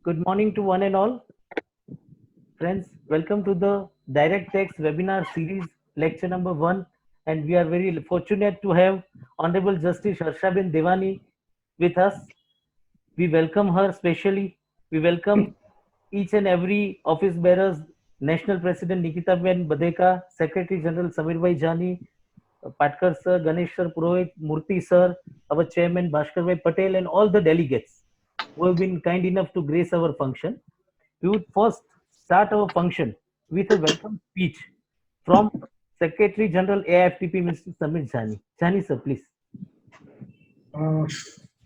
Good morning to one and all. Friends, welcome to the Direct Text webinar series, lecture number 1. And we are very fortunate to have Honorable Justice Harshaben Devani with us. We welcome her specially. We welcome each and every office bearers, National President Nikita Ben Badeka, Secretary General Samir Bhai Jani, Patkar sir, Ganesh sir, Purohit, Murthy sir, our chairman Bhaskar Bhai Patel, and all the delegates who have been kind enough to grace our function. We would first start our function with a welcome speech from Secretary General AIFTP, Mr. Samir Jani. Jani sir, please. Uh,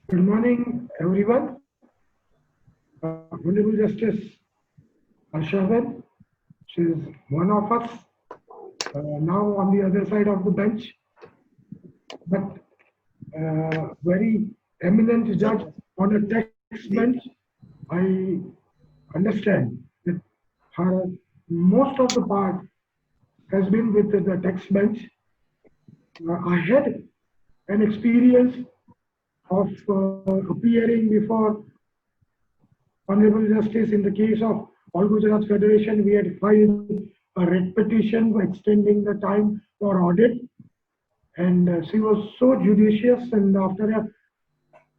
Good morning, everyone. Honorable Justice Harshaven, she is one of us, now on the other side of the bench, but very eminent judge on a text bench. I understand that her most of the part has been with the text bench. I had an experience of appearing before Honorable Justice in the case of All Gujarat Federation. We had filed a writ petition extending the time for audit, and she was so judicious, and after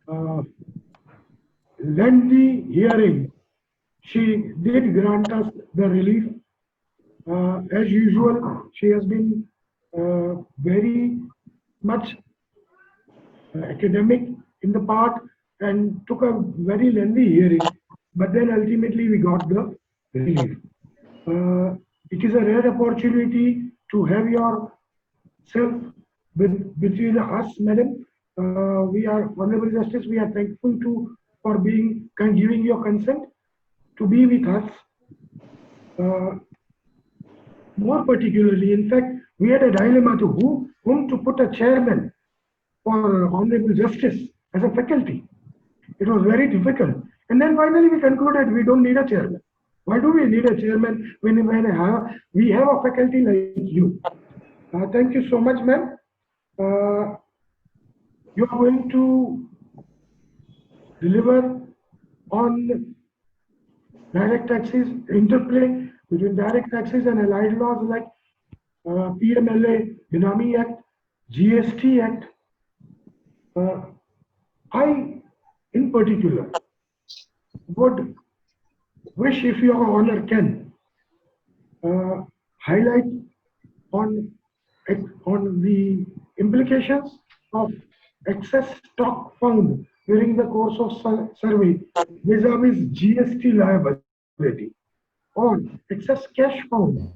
a lengthy hearing, she did grant us the relief. As usual, she has been very much academic in the part and took a very lengthy hearing, but then ultimately we got the relief. It is a rare opportunity to have yourself between us, madam. We are, Honorable Justice, we are thankful to for being giving your consent to be with us. More particularly, in fact, we had a dilemma to whom to put a chairman for Honorable Justice as a faculty. It was very difficult. And then finally we concluded we don't need a chairman. Why do we need a chairman when we have a faculty like you? Thank you so much, ma'am. You are going to deliver on direct taxes, interplay between direct taxes and allied laws like PMLA, Benami Act, GST Act. I, in particular, would wish, if your honor can, highlight on the implications of excess stock found during the course of survey vis-a-vis GST liability, or excess cash found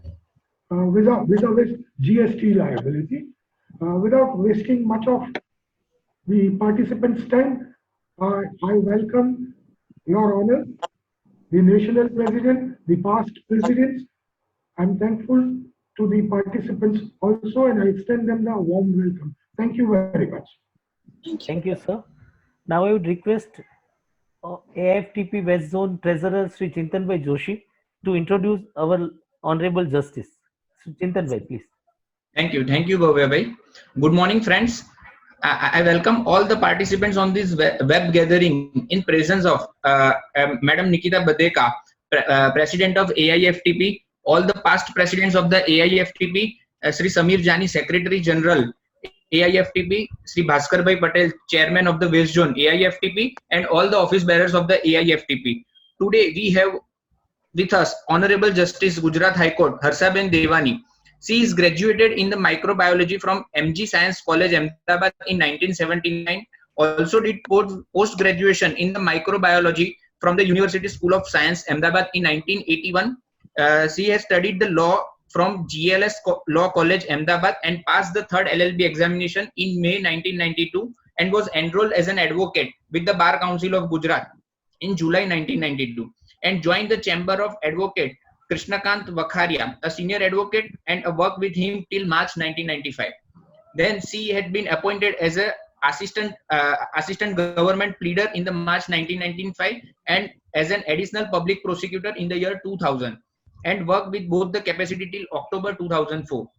vis-a-vis GST liability. Without wasting much of the participants' time, I welcome your honor, the national president, the past presidents. I'm thankful to the participants also, and I extend them the warm welcome. Thank you very much. Thank you, sir. Now I would request AIFTP West Zone Treasurer Sri Chintan Bhai Joshi to introduce our Honorable Justice. Sri Chintan Bhai, please. Thank you, Bhavya Bhai. Good morning, friends. I welcome all the participants on this web gathering in presence of Madam Nikita Badeka, President of AIFTP, all the past presidents of the AIFTP, Sri Samir Jani, Secretary General, AIFTP, Sri Bhaskar Bhai Patel, Chairman of the West Zone, AIFTP, and all the office bearers of the AIFTP. Today we have with us Honorable Justice Gujarat High Court, Harshaben Devani. She is graduated in the microbiology from MG Science College, Ahmedabad in 1979. Also did post-graduation in the microbiology from the University School of Science, Ahmedabad in 1981. She has studied the law from GLS Law College, Ahmedabad, and passed the third LLB examination in May 1992 and was enrolled as an advocate with the Bar Council of Gujarat in July 1992 and joined the Chamber of Advocate Krishnakant Vakharia, a senior advocate, and worked with him till March 1995. Then she had been appointed as a assistant government pleader in the March 1995 and as an additional public prosecutor in the year 2000 and worked with both the capacity till October 2004.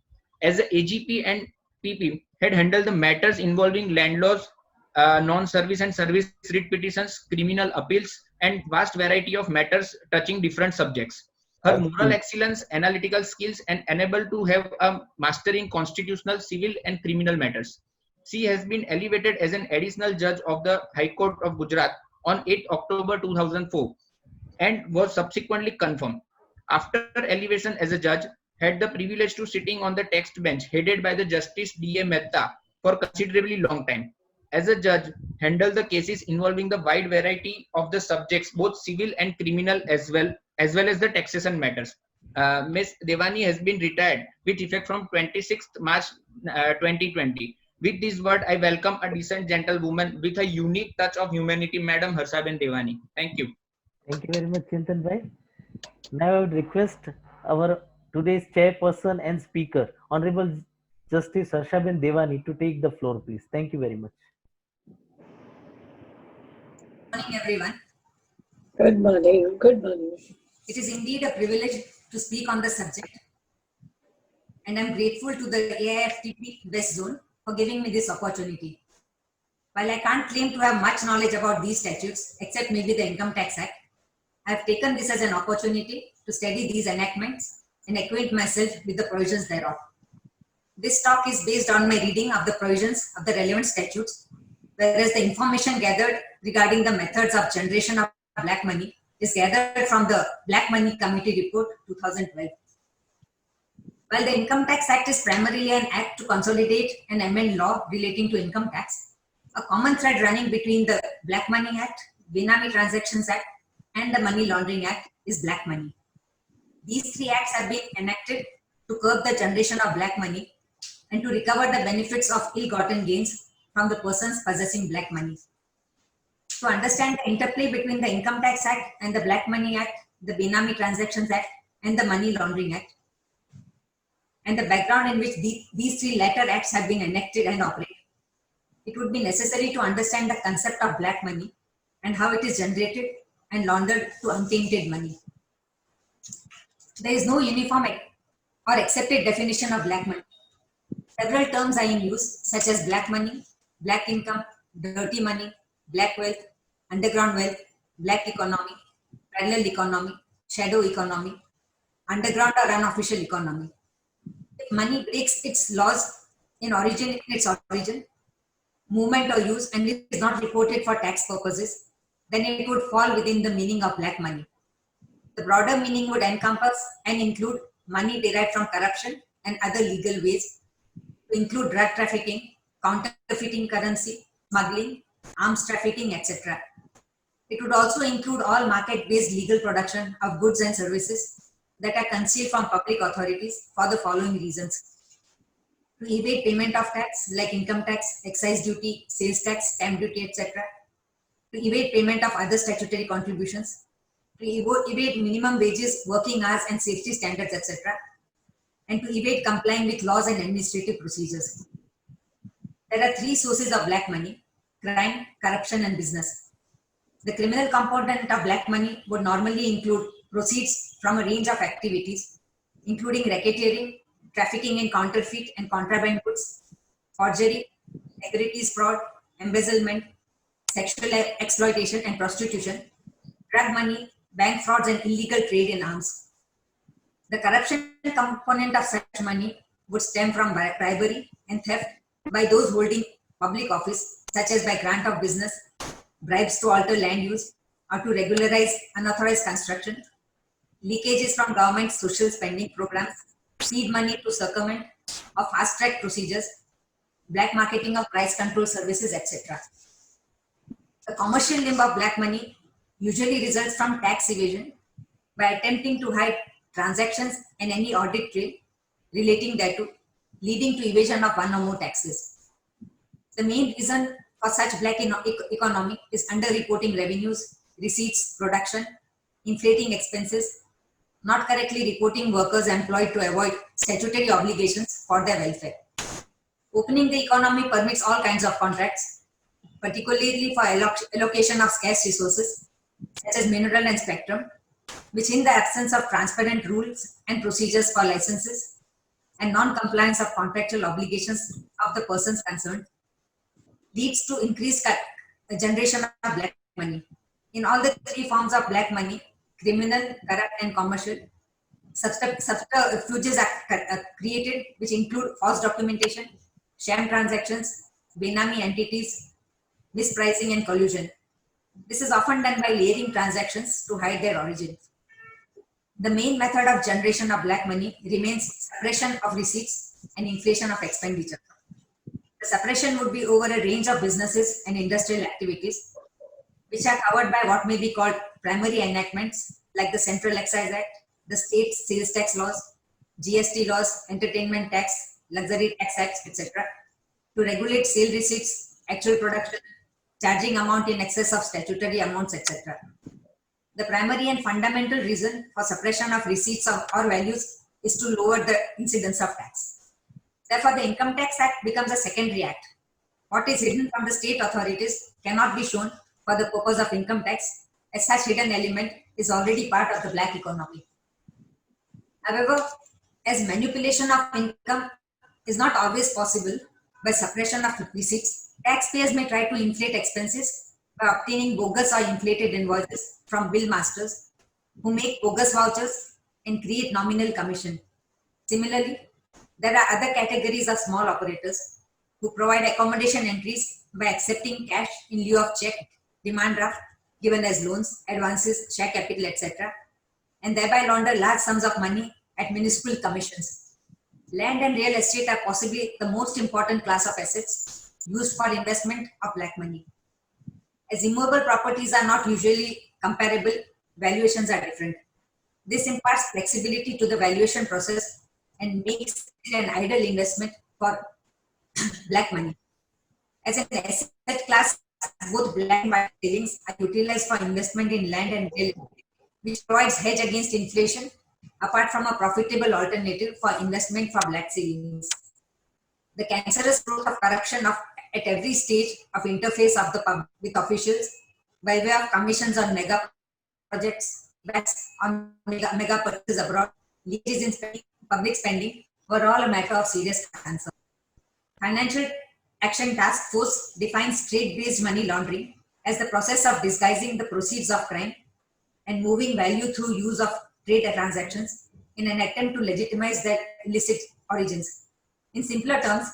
As a AGP and PP, had handled the matters involving land laws, non-service and service writ petitions, criminal appeals, and vast variety of matters touching different subjects. Her moral excellence, analytical skills, and enable to have a master in constitutional, civil, and criminal matters. She has been elevated as an additional judge of the High Court of Gujarat on 8 October 2004 and was subsequently confirmed. After elevation as a judge, had the privilege to sitting on the text bench headed by the Justice D.A. Mehta for considerably long time. As a judge, handled the cases involving the wide variety of the subjects, both civil and criminal as well as the taxation matters. Ms. Devani has been retired with effect from 26th March 2020. With this word, I welcome a decent gentlewoman with a unique touch of humanity, Madam Harshaben Devani. Thank you. Thank you very much, Chintan bhai. Now I would request our today's chairperson and speaker, Honorable Justice Harshaben Devani, to take the floor, please. Thank you very much. Good morning, everyone. Good morning. Good morning. It is indeed a privilege to speak on the subject, and I'm grateful to the AIFTP West Zone for giving me this opportunity. While I can't claim to have much knowledge about these statutes, except maybe the Income Tax Act, I have taken this as an opportunity to study these enactments and acquaint myself with the provisions thereof. This talk is based on my reading of the provisions of the relevant statutes, whereas the information gathered regarding the methods of generation of black money is gathered from the Black Money Committee Report 2012. While the Income Tax Act is primarily an act to consolidate and amend law relating to income tax, a common thread running between the Black Money Act, Benami Transactions Act, and the Money Laundering Act is black money. These three acts have been enacted to curb the generation of black money and to recover the benefits of ill-gotten gains from the persons possessing black money. To understand the interplay between the Income Tax Act and the Black Money Act, the Benami Transactions Act, and the Money Laundering Act, and the background in which these three latter acts have been enacted and operate, it would be necessary to understand the concept of black money and how it is generated and laundered to untainted money. There is no uniform or accepted definition of black money. Several terms are in use, such as black money, black income, dirty money, black wealth, underground wealth, black economy, parallel economy, shadow economy, underground or unofficial economy. If money breaks its laws in its origin, movement or use, and is not reported for tax purposes, then it would fall within the meaning of black money. The broader meaning would encompass and include money derived from corruption and other legal ways, to include drug trafficking, counterfeiting currency, smuggling, arms trafficking, etc. It would also include all market-based legal production of goods and services that are concealed from public authorities for the following reasons: to evade payment of tax like income tax, excise duty, sales tax, stamp duty, etc. To evade payment of other statutory contributions, to evade minimum wages, working hours and safety standards, etc. And to evade complying with laws and administrative procedures. There are three sources of black money: crime, corruption, and business. The criminal component of black money would normally include proceeds from a range of activities, including racketeering, trafficking in counterfeit and contraband goods, forgery, securities fraud, embezzlement, sexual exploitation and prostitution, drug money, bank frauds, and illegal trade in arms. The corruption component of such money would stem from bribery and theft by those holding public office, such as by grant of business, bribes to alter land use, or to regularize unauthorized construction, leakages from government social spending programs, seed money to circumvent or fast-track procedures, black marketing of price control services, etc. The commercial limb of black money usually results from tax evasion by attempting to hide transactions and any audit trail relating thereto, leading to evasion of one or more taxes. The main reason for such black economy is underreporting revenues, receipts, production, inflating expenses, not correctly reporting workers employed to avoid statutory obligations for their welfare. Opening the economy permits all kinds of contracts, particularly for allocation of scarce resources, such as mineral and spectrum, which in the absence of transparent rules and procedures for licenses and non-compliance of contractual obligations of the persons concerned, leads to increased generation of black money. In all the three forms of black money, criminal, corrupt, and commercial, subterfuges are created which include false documentation, sham transactions, Benami entities, mispricing, and collusion. This is often done by layering transactions to hide their origin. The main method of generation of black money remains suppression of receipts and inflation of expenditure. The suppression would be over a range of businesses and industrial activities, which are covered by what may be called primary enactments like the Central Excise Act, the state sales tax laws, GST laws, entertainment tax, luxury tax acts, etc., to regulate sale receipts, actual production, charging amount in excess of statutory amounts, etc. The primary and fundamental reason for suppression of receipts or values is to lower the incidence of tax. Therefore, the Income Tax Act becomes a secondary act. What is hidden from the state authorities cannot be shown for the purpose of income tax, as such hidden element is already part of the black economy. However, as manipulation of income is not always possible by suppression of receipts, taxpayers may try to inflate expenses by obtaining bogus or inflated invoices from bill masters who make bogus vouchers and create nominal commission. Similarly, there are other categories of small operators who provide accommodation entries by accepting cash in lieu of check, demand draft, given as loans, advances, share capital, etc., and thereby launder large sums of money at minuscule commissions. Land and real estate are possibly the most important class of assets used for investment of black money. As immovable properties are not usually comparable, valuations are different. This imparts flexibility to the valuation process and makes it an ideal investment for black money. As an asset class, both black and white savings are utilized for investment in land and real estate, which provides hedge against inflation, apart from a profitable alternative for investment for black savings. The cancerous growth of corruption at every stage of interface of the public with officials by way of commissions on mega projects, bets on mega purchases abroad, leakages in public spending were all a matter of serious concern. Financial Action Task Force defines trade-based money laundering as the process of disguising the proceeds of crime and moving value through use of trade transactions in an attempt to legitimize their illicit origins. In simpler terms,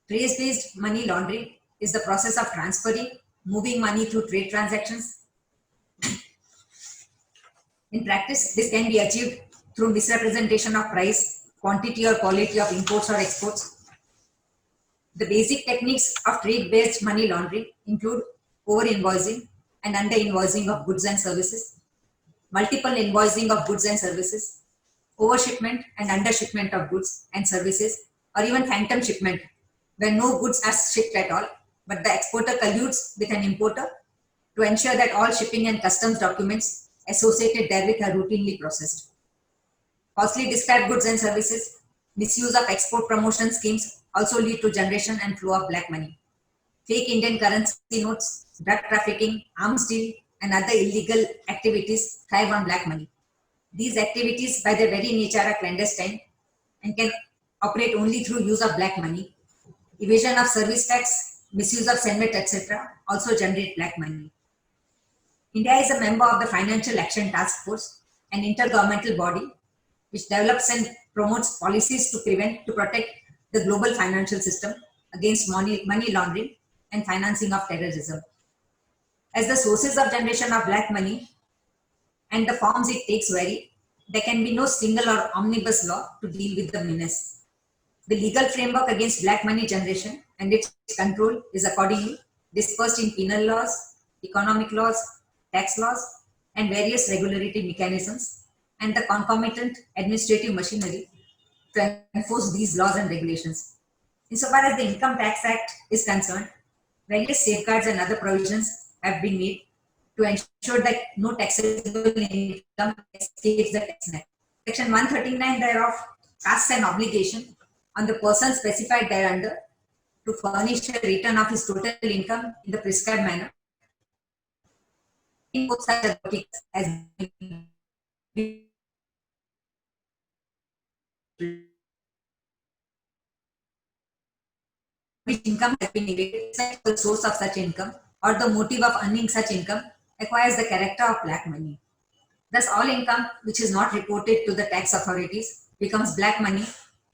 trade-based money laundering is the process of transferring, moving money through trade transactions. In practice, this can be achieved through misrepresentation of price, quantity or quality of imports or exports. The basic techniques of trade-based money laundering include over-invoicing and under-invoicing of goods and services, multiple invoicing of goods and services, overshipment and undershipment of goods and services, or even phantom shipment, where no goods are shipped at all, but the exporter colludes with an importer to ensure that all shipping and customs documents associated therewith are routinely processed. Falsely described goods and services, misuse of export promotion schemes also lead to generation and flow of black money. Fake Indian currency notes, drug trafficking, arms deal, and other illegal activities thrive on black money. These activities, by their very nature, are clandestine and can operate only through use of black money. Evasion of service tax, misuse of senate, etc., also generate black money. India is a member of the Financial Action Task Force, an intergovernmental body which develops and promotes policies to protect the global financial system against money laundering and financing of terrorism. As the sources of generation of black money and the forms it takes vary, there can be no single or omnibus law to deal with the menace. The legal framework against black money generation and its control is accordingly dispersed in penal laws, economic laws, tax laws, and various regulatory mechanisms, and the concomitant administrative machinery to enforce these laws and regulations. Insofar as the Income Tax Act is concerned, various safeguards and other provisions have been made to ensure that no taxable income escapes the tax net. Section 139 thereof casts an obligation on the person specified thereunder to furnish a return of his total income in the prescribed manner. In both such authorities as which income has been evaded, the source of such income or the motive of earning such income acquires the character of black money. Thus, all income which is not reported to the tax authorities becomes black money,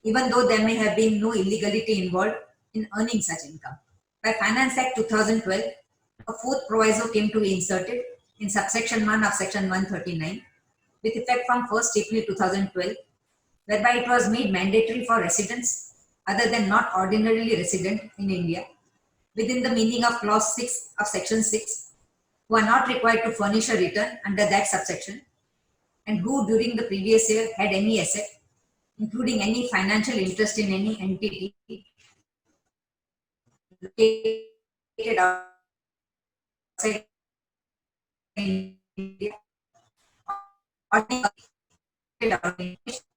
even though there may have been no illegality involved in earning such income. By Finance Act 2012, a fourth proviso came to be inserted in subsection 1 of section 139 with effect from 1st April 2012, whereby it was made mandatory for residents other than not ordinarily resident in India within the meaning of clause 6 of section 6 who are not required to furnish a return under that subsection and who during the previous year had any asset, including any financial interest in any entity located outside India or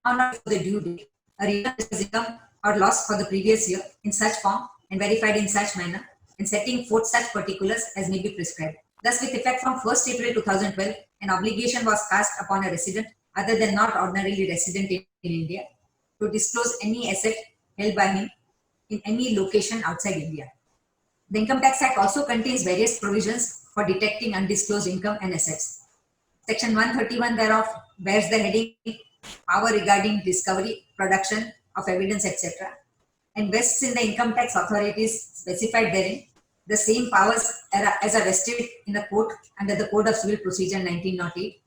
on the due date, a return is income or loss for the previous year in such form and verified in such manner and setting forth such particulars as may be prescribed. Thus, with effect from 1st April 2012, an obligation was cast upon a resident other than not ordinarily resident in India to disclose any asset held by him in any location outside India. The Income Tax Act also contains various provisions for detecting undisclosed income and assets. Section 131 thereof bears the heading Power regarding discovery, production of evidence, etc., and vests in the income tax authorities specified therein the same powers as are vested in a court under the Code of Civil Procedure 1908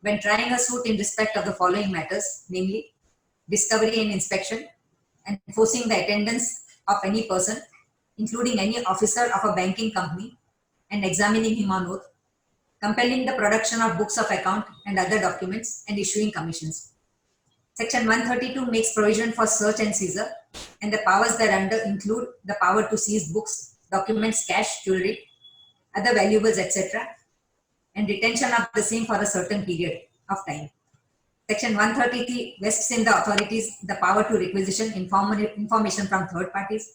when trying a suit in respect of the following matters, namely discovery and inspection, enforcing the attendance of any person, including any officer of a banking company, and examining him on oath, compelling the production of books of account and other documents, and issuing commissions. Section 132 makes provision for search and seizure, and the powers thereunder include the power to seize books, documents, cash, jewelry, other valuables, etc., and retention of the same for a certain period of time. Section 133 vests in the authorities the power to requisition information from third parties.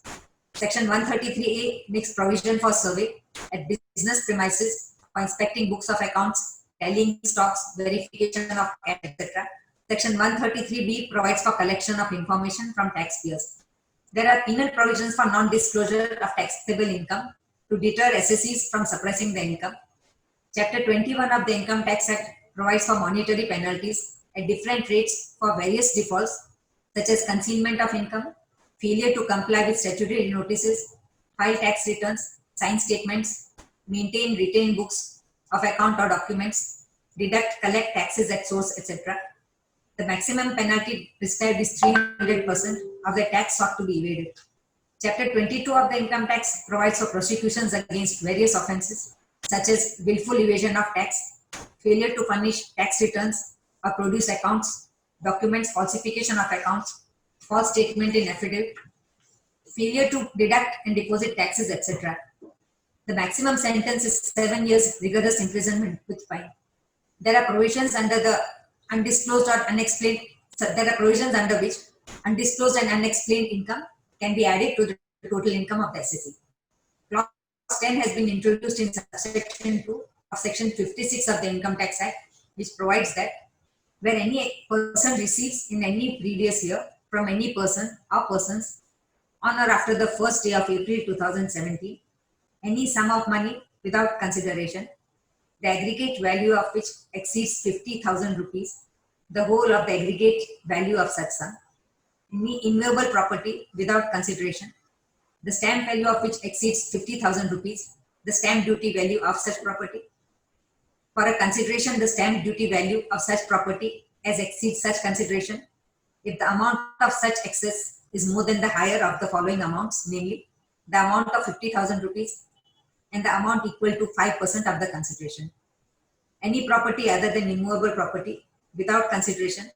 Section 133A makes provision for survey at business premises for inspecting books of accounts, tallying stocks, verification of cash, etc. Section 133B provides for collection of information from taxpayers. There are penal provisions for non-disclosure of taxable income to deter assessees from suppressing the income. Chapter 21 of the Income Tax Act provides for monetary penalties at different rates for various defaults such as concealment of income, failure to comply with statutory notices, file tax returns, sign statements, maintain retain books of account or documents, deduct, collect taxes at source, etc. The maximum penalty prescribed is 300% of the tax sought to be evaded. Chapter 22 of the Income Tax provides for prosecutions against various offences such as willful evasion of tax, failure to furnish tax returns or produce accounts, documents, falsification of accounts, false statement in affidavit, failure to deduct and deposit taxes, etc. The maximum sentence is 7 years rigorous imprisonment with fine. There are provisions under the undisclosed or unexplained. There are provisions under which undisclosed and unexplained income can be added to the total income of the assessee. Clause 10 has been introduced in subsection 2 of section 56 of the Income Tax Act, which provides that where any person receives in any previous year from any person or persons on or after the first day of April 2017 any sum of money without consideration, the aggregate value of which exceeds 50,000 rupees, the whole of the aggregate value of such sum, any immovable property without consideration, the stamp value of which exceeds 50,000 rupees, the stamp duty value of such property. For a consideration, the stamp duty value of such property as exceeds such consideration, if the amount of such excess is more than the higher of the following amounts, namely the amount of 50,000 rupees and the amount equal to 5% of the consideration. Any property other than immovable property without consideration,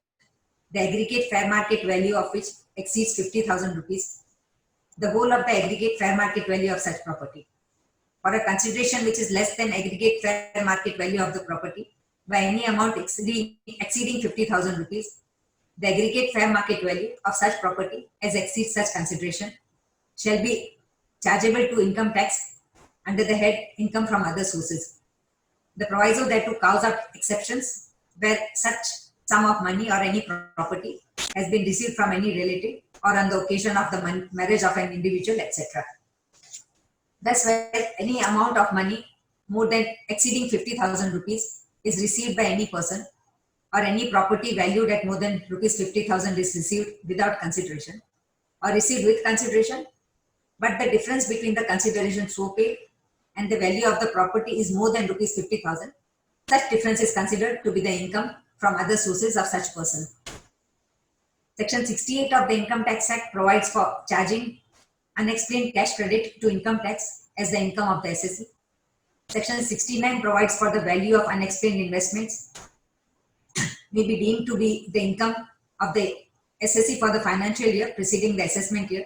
the aggregate fair market value of which exceeds 50,000 rupees, the whole of the aggregate fair market value of such property. For a consideration which is less than aggregate fair market value of the property by any amount exceeding 50,000 rupees, the aggregate fair market value of such property as exceeds such consideration shall be chargeable to income tax under the head income from other sources. The proviso thereto calls out exceptions where such sum of money or any property has been received from any relative or on the occasion of the marriage of an individual, etc. Thus, where any amount of money more than exceeding 50,000 rupees is received by any person, or any property valued at more than rupees 50,000 is received without consideration or received with consideration, but the difference between the consideration so paid and the value of the property is more than rupees 50,000, such difference is considered to be the income from other sources of such person. Section 68 of the Income Tax Act provides for charging unexplained cash credit to income tax as the income of the SSC. Section 69 provides for the value of unexplained investments may be deemed to be the income of the SSC for the financial year preceding the assessment year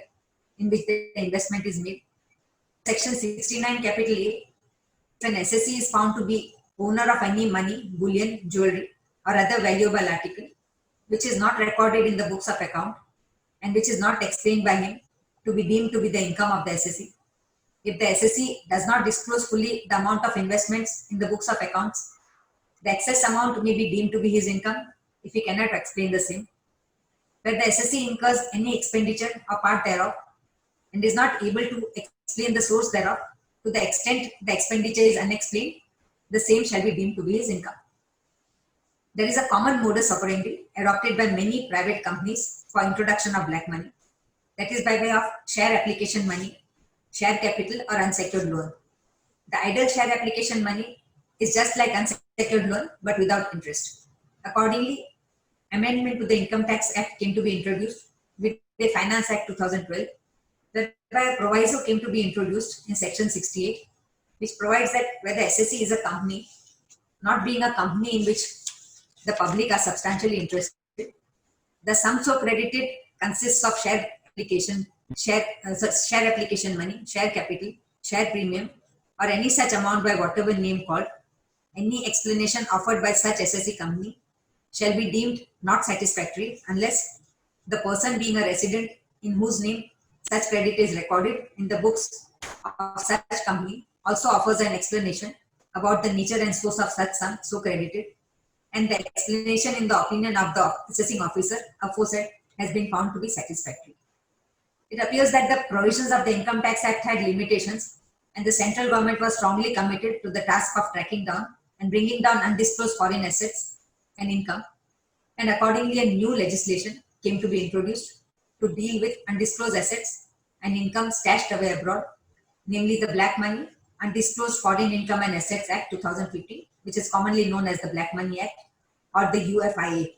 in which the investment is made. Section 69 capital A, if an SSC is found to be owner of any money, bullion, jewelry or other valuable article which is not recorded in the books of account and which is not explained by him to be deemed to be the income of the SSC. If the SSC does not disclose fully the amount of investments in the books of accounts, the excess amount may be deemed to be his income if he cannot explain the same. Where the SSC incurs any expenditure or part thereof and is not able to explain the source thereof, to the extent the expenditure is unexplained, the same shall be deemed to be his income. There is a common modus operandi adopted by many private companies for introduction of black money. That is by way of share application money, share capital or unsecured loan. The idle share application money is just like unsecured loan but without interest. Accordingly, amendment to the Income Tax Act came to be introduced with the Finance Act 2012, whereby a proviso came to be introduced in Section 68, which provides that where the SSC is a company, not being a company in which the public are substantially interested, the sum so credited consists of share application money, share capital, share premium, or any such amount by whatever name called. Any explanation offered by such SSC company shall be deemed not satisfactory unless the person being a resident in whose name such credit is recorded in the books of such company also offers an explanation about the nature and source of such sum so credited, and the explanation in the opinion of the assessing officer aforesaid has been found to be satisfactory. It appears that the provisions of the Income Tax Act had limitations, and the central government was strongly committed to the task of tracking down and bringing down undisclosed foreign assets and income, and accordingly a new legislation came to be introduced to deal with undisclosed assets and income stashed away abroad, namely the Black Money, Undisclosed Foreign Income and Assets Act 2015, which is commonly known as the Black Money Act or the UFIA.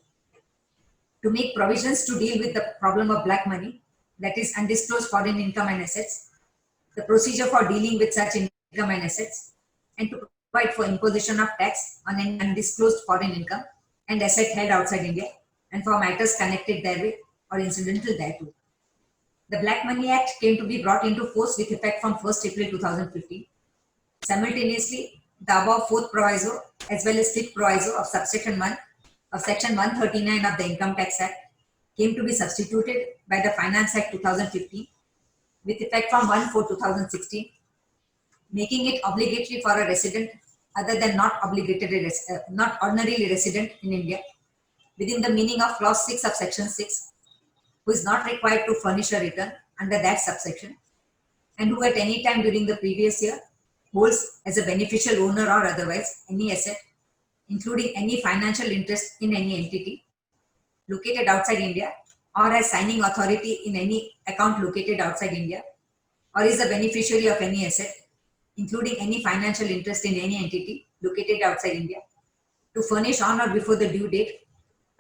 To make provisions to deal with the problem of black money, that is undisclosed foreign income and assets, the procedure for dealing with such income and assets, and to provide for imposition of tax on an undisclosed foreign income and asset held outside India, and for matters connected therewith or incidental thereto. The Black Money Act came to be brought into force with effect from 1st April 2015. Simultaneously, the above fourth proviso as well as fifth proviso of subsection 1 of section 139 of the Income Tax Act came to be substituted by the Finance Act 2015 with effect from 1/4/2016, making it obligatory for a resident other than not ordinarily resident in India within the meaning of clause 6 of section 6, who is not required to furnish a return under that subsection, and who at any time during the previous year holds as a beneficial owner or otherwise any asset, including any financial interest in any entity located outside India, or as signing authority in any account located outside India, or is the beneficiary of any asset, including any financial interest in any entity located outside India, to furnish on or before the due date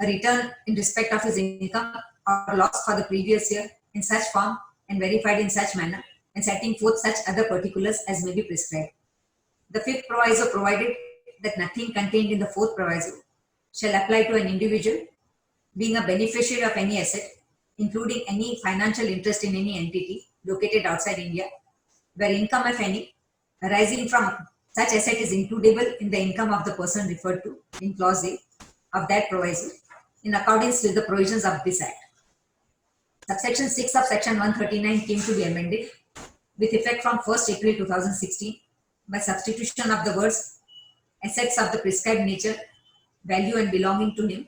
a return in respect of his income or loss for the previous year in such form and verified in such manner, and setting forth such other particulars as may be prescribed. The fifth proviso provided that nothing contained in the fourth proviso shall apply to an individual being a beneficiary of any asset, including any financial interest in any entity located outside India, where income, if any, arising from such asset is includable in the income of the person referred to in clause A of that proviso, in accordance with the provisions of this Act. Subsection 6 of section 139 came to be amended with effect from 1st April 2016 by substitution of the words assets of the prescribed nature, value and belonging to him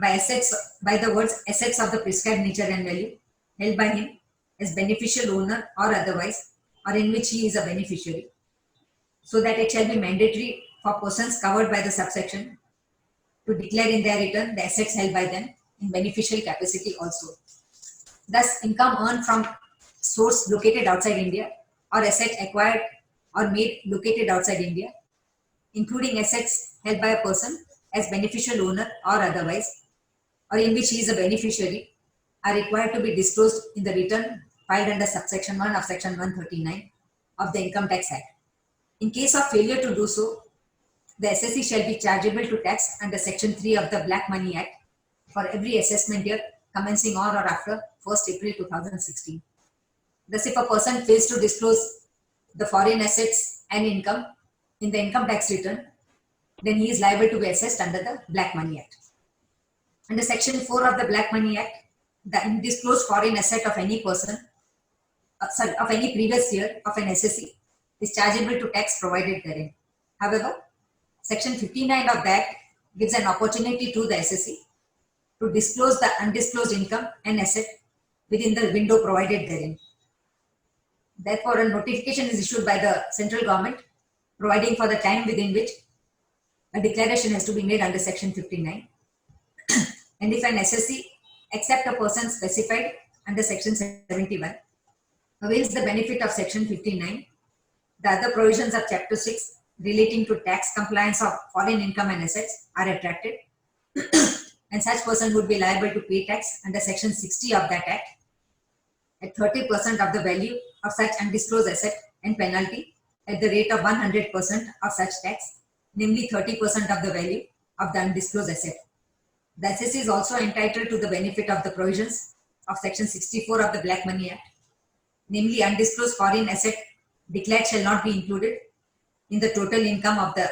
by the words assets of the prescribed nature and value held by him as beneficial owner or otherwise, or in which he is a beneficiary. so that it shall be mandatory for persons covered by the subsection to declare in their return the assets held by them in beneficial capacity also. Thus, income earned from source located outside India or asset acquired or made located outside India, including assets held by a person as beneficial owner or otherwise, or in which he is a beneficiary, are required to be disclosed in the return filed under subsection 1 of section 139 of the Income Tax Act. In case of failure to do so, the assessee shall be chargeable to tax under section 3 of the Black Money Act for every assessment year commencing on or after 1st April 2016. Thus, if a person fails to disclose the foreign assets and income in the income tax return, then he is liable to be assessed under the Black Money Act. Under section 4 of the Black Money Act, the undisclosed foreign asset of any person of any previous year of an assessee is chargeable to tax provided therein. However, section 59 of that gives an opportunity to the assessee to disclose the undisclosed income and asset within the window provided therein. Therefore, a notification is issued by the central government providing for the time within which a declaration has to be made under section 59. And if an assessee, except a person specified under section 71, avails the benefit of section 59, the other provisions of chapter 6 relating to tax compliance of foreign income and assets are attracted, and such person would be liable to pay tax under section 60 of that act at 30% of the value of such undisclosed asset and penalty at the rate of 100% of such tax, namely 30% of the value of the undisclosed asset. The assessee is also entitled to the benefit of the provisions of section 64 of the Black Money Act, namely undisclosed foreign asset declared shall not be included in the total income of the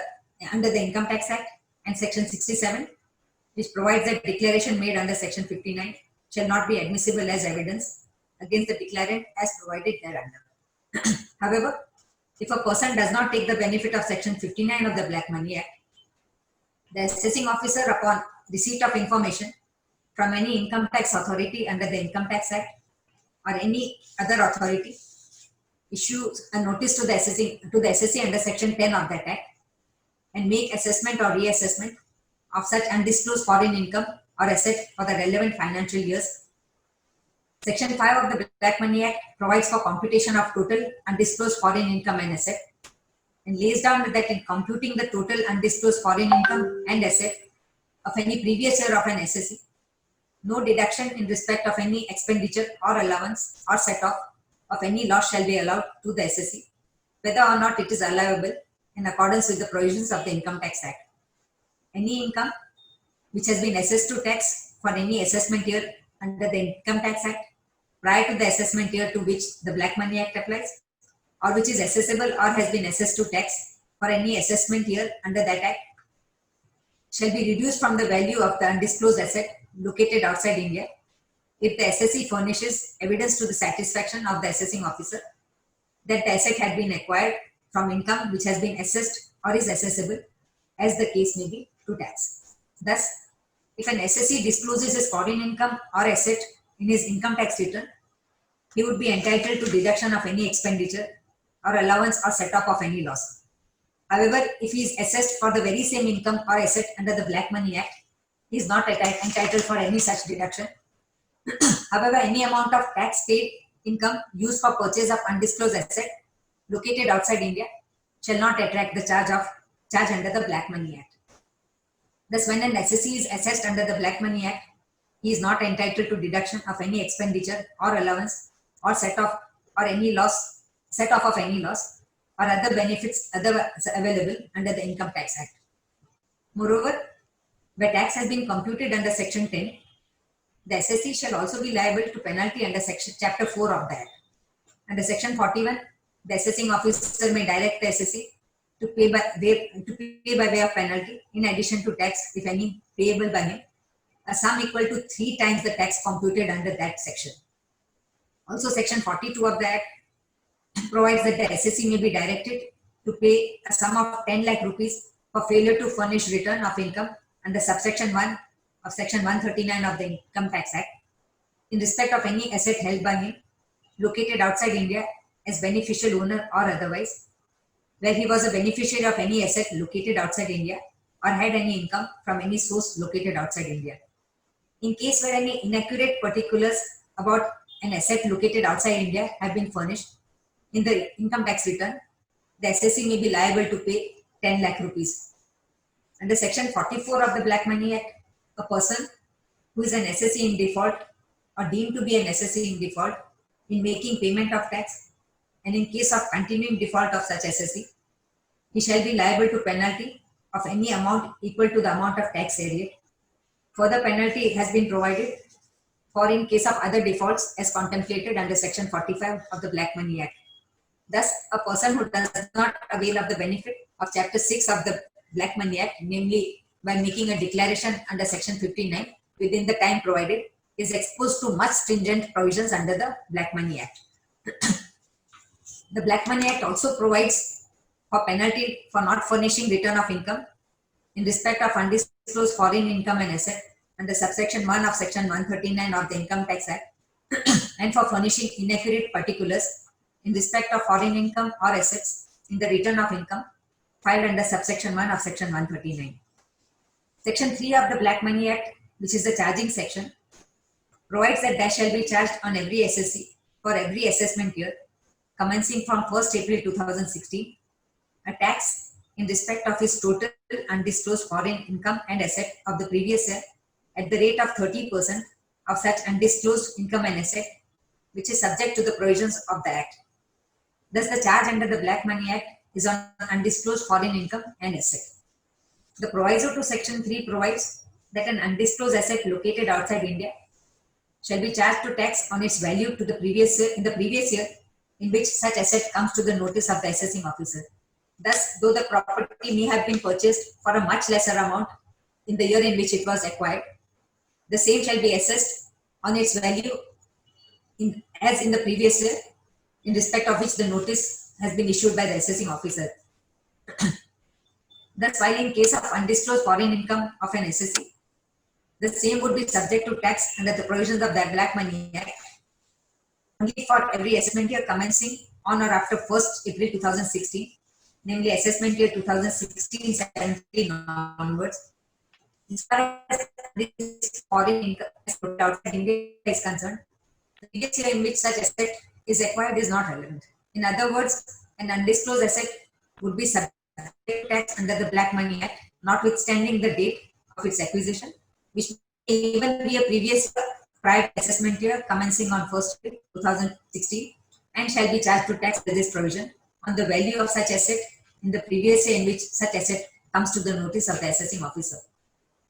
under the Income Tax Act, and section 67, which provides that declaration made under section 59 shall not be admissible as evidence against the declarant as provided thereunder. However, if a person does not take the benefit of section 59 of the Black Money Act, the assessing officer, upon receipt of information from any income tax authority under the Income Tax Act or any other authority, issues a notice to the assessee under section 10 of that act and make assessment or reassessment of such undisclosed foreign income or asset for the relevant financial years. Section 5 of the Black Money Act provides for computation of total undisclosed foreign income and asset, and lays down that in computing the total undisclosed foreign income and asset of any previous year of an assessee, no deduction in respect of any expenditure or allowance or set-off of any loss shall be allowed to the assessee, whether or not it is allowable in accordance with the provisions of the Income Tax Act. Any income which has been assessed to tax for any assessment year under the Income Tax Act prior to the assessment year to which the Black Money Act applies, or which is assessable or has been assessed to tax for any assessment year under that act, shall be reduced from the value of the undisclosed asset located outside India if the assessee furnishes evidence to the satisfaction of the assessing officer that the asset had been acquired from income which has been assessed or is assessable, as the case may be, to tax. Thus, if an assessee discloses his foreign income or asset in his income tax return, he would be entitled to deduction of any expenditure or allowance or set-off of any loss. However, if he is assessed for the very same income or asset under the Black Money Act, he is not entitled for any such deduction. However, any amount of tax paid income used for purchase of undisclosed asset located outside India shall not attract the charge under the Black Money Act. Thus, when an assessee is assessed under the Black Money Act, he is not entitled to deduction of any expenditure or allowance or set-off of any loss or other benefits available under the Income Tax Act. Moreover, where tax has been computed under section 10, the assessee shall also be liable to penalty under chapter 4 of the Act. Under section 41, the assessing officer may direct the assessee to pay by way of penalty, in addition to tax, if any, payable by him, a sum equal to 3 times the tax computed under that section. Also, section 42 of the Act provides that the assessee may be directed to pay a sum of 10 lakh rupees for failure to furnish return of income under subsection 1 of section 139 of the Income Tax Act in respect of any asset held by him located outside India as beneficial owner or otherwise, where he was a beneficiary of any asset located outside India or had any income from any source located outside India. In case where any inaccurate particulars about an asset located outside India have been furnished in the income tax return, the assessee may be liable to pay 10 lakh rupees. Under Section 44 of the Black Money Act, a person who is an assessee in default or deemed to be an assessee in default in making payment of tax, and in case of continuing default of such assessee, he shall be liable to penalty of any amount equal to the amount of tax area. Further penalty has been provided for in case of other defaults as contemplated under Section 45 of the Black Money Act. Thus, a person who does not avail of the benefit of Chapter 6 of the Black Money Act, namely by making a declaration under Section 59 within the time provided, is exposed to much stringent provisions under the Black Money Act. The Black Money Act also provides for penalty for not furnishing return of income in respect of undisclosed foreign income and asset under subsection 1 of Section 139 of the Income Tax Act and for furnishing inaccurate particulars in respect of foreign income or assets in the return of income filed under subsection 1 of Section 139. Section 3 of the Black Money Act, which is the charging section, provides that there shall be charged on every assessee for every assessment year commencing from 1st April 2016 a tax in respect of his total undisclosed foreign income and asset of the previous year at the rate of 30% of such undisclosed income and asset, which is subject to the provisions of the Act. Thus, the charge under the Black Money Act is on undisclosed foreign income and asset. The proviso to Section 3 provides that an undisclosed asset located outside India shall be charged to tax on its value to the previous year in which such asset comes to the notice of the assessing officer. Thus, though the property may have been purchased for a much lesser amount in the year in which it was acquired, the same shall be assessed on its value as in the previous year, in respect of which the notice has been issued by the assessing officer. Thus, while in case of undisclosed foreign income of an assessee, the same would be subject to tax under the provisions of the Black Money Act only for every assessment year commencing on or after 1st April 2016, namely assessment year 2016-17 onwards. As far as this foreign income outside India is concerned, the previous year in which such asset is acquired is not relevant. In other words, an undisclosed asset would be subject to tax under the Black Money Act, notwithstanding the date of its acquisition, which may even be a previous prior assessment year commencing on 1st April 2016, and shall be charged to tax under this provision on the value of such asset in the previous year in which such asset comes to the notice of the assessing officer.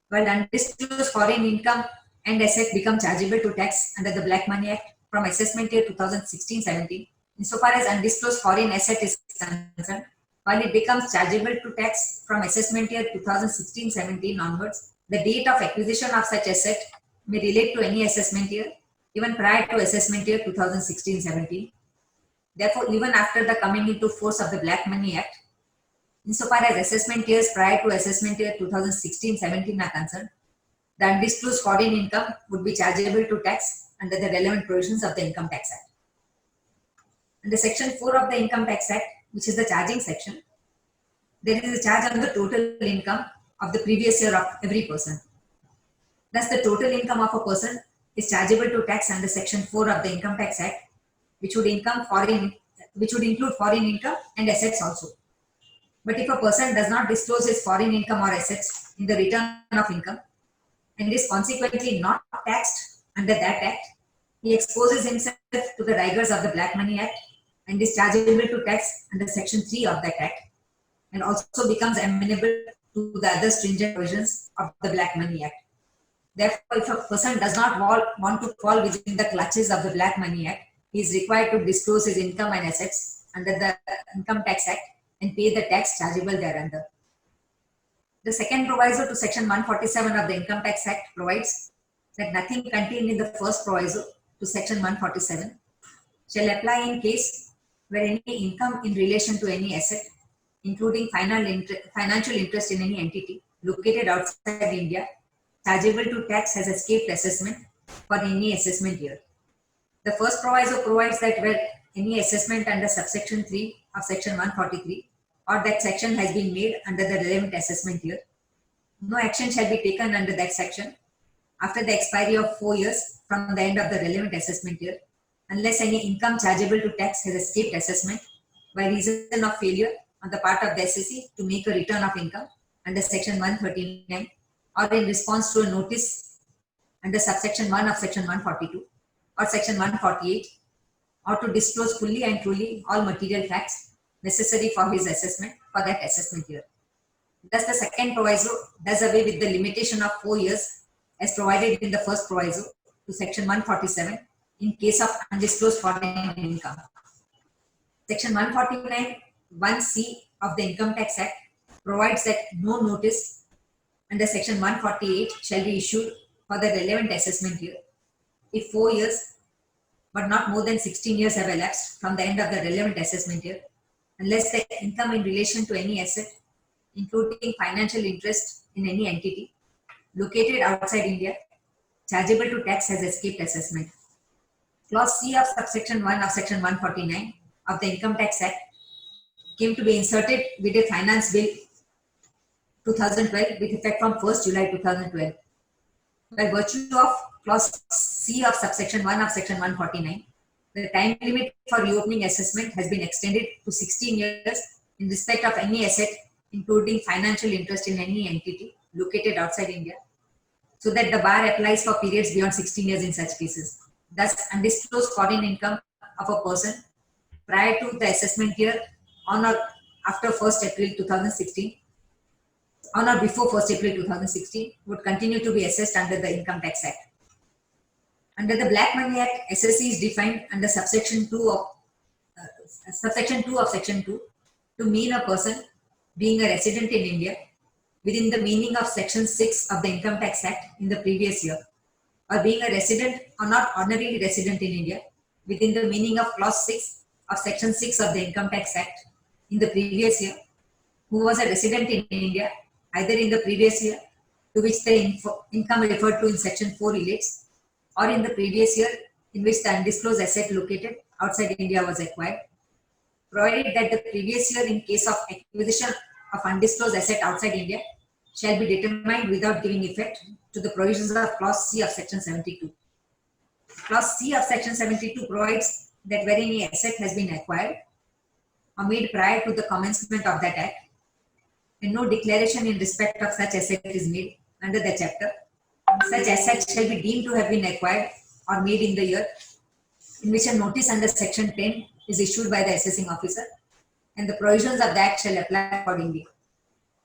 While undisclosed foreign income and asset become chargeable to tax under the Black Money Act from assessment year 2016-17, insofar as undisclosed foreign asset is concerned, while it becomes chargeable to tax from assessment year 2016-17 onwards, the date of acquisition of such asset may relate to any assessment year, even prior to assessment year 2016-17. Therefore, even after the coming into force of the Black Money Act, insofar as assessment years prior to assessment year 2016-17 are concerned, the undisclosed foreign income would be chargeable to tax under the relevant provisions of the Income Tax Act. Under Section 4 of the Income Tax Act, which is the charging section, there is a charge on the total income of the previous year of every person. Thus, the total income of a person is chargeable to tax under Section 4 of the Income Tax Act, which would include foreign income and assets also. But if a person does not disclose his foreign income or assets in the return of income and is consequently not taxed under that act, he exposes himself to the rigors of the Black Money Act and is chargeable to tax under Section 3 of that act, and also becomes amenable to the other stringent provisions of the Black Money Act. Therefore, if a person does not want to fall within the clutches of the Black Money Act, he is required to disclose his income and assets under the Income Tax Act and pay the tax chargeable thereunder. The second proviso to Section 147 of the Income Tax Act provides that nothing contained in the first proviso to Section 147 shall apply in case where any income in relation to any asset, including financial interest in any entity located outside India, chargeable to tax has escaped assessment for any assessment year. The first proviso provides that where any assessment under subsection 3 of Section 143 or that section has been made under the relevant assessment year, no action shall be taken under that section after the expiry of 4 years from the end of the relevant assessment year, unless any income chargeable to tax has escaped assessment by reason of failure on the part of the SSE to make a return of income under section 139 or in response to a notice under subsection 1 of section 142 or section 148, or to disclose fully and truly all material facts necessary for his assessment for that assessment year. Thus, the second proviso does away with the limitation of 4 years as provided in the first proviso to section 147 in case of undisclosed foreign income. Section 149 1C of the Income Tax Act provides that no notice under section 148 shall be issued for the relevant assessment year if 4 years but not more than 16 years have elapsed from the end of the relevant assessment year, unless the income in relation to any asset, including financial interest in any entity located outside India, chargeable to tax has escaped assessment. Clause C of subsection 1 of section 149 of the Income Tax Act came to be inserted with a Finance Bill 2012 with effect from 1st July 2012. By virtue of clause C of subsection 1 of section 149, the time limit for reopening assessment has been extended to 16 years in respect of any asset, including financial interest in any entity located outside India, so that the bar applies for periods beyond 16 years in such cases. Thus, undisclosed foreign income of a person prior to the assessment year on or after 1st April 2016, on or before 1st April 2016, would continue to be assessed under the Income Tax Act. Under the Black Money Act, SSE is defined under subsection 2 of section 2 to mean a person being a resident in India within the meaning of section 6 of the Income Tax Act in the previous year, or being a resident or not ordinarily resident in India within the meaning of clause 6 of section 6 of the Income Tax Act in the previous year, who was a resident in India either in the previous year to which the income referred to in section 4 relates, or in the previous year in which the undisclosed asset located outside India was acquired, provided that the previous year in case of acquisition of undisclosed asset outside India shall be determined without giving effect to the provisions of clause C of section 72. Clause C of section 72 provides that where any asset has been acquired or made prior to the commencement of that act, and no declaration in respect of such asset is made under the chapter, such asset shall be deemed to have been acquired or made in the year in which a notice under section 10 is issued by the assessing officer, and the provisions of that shall apply accordingly.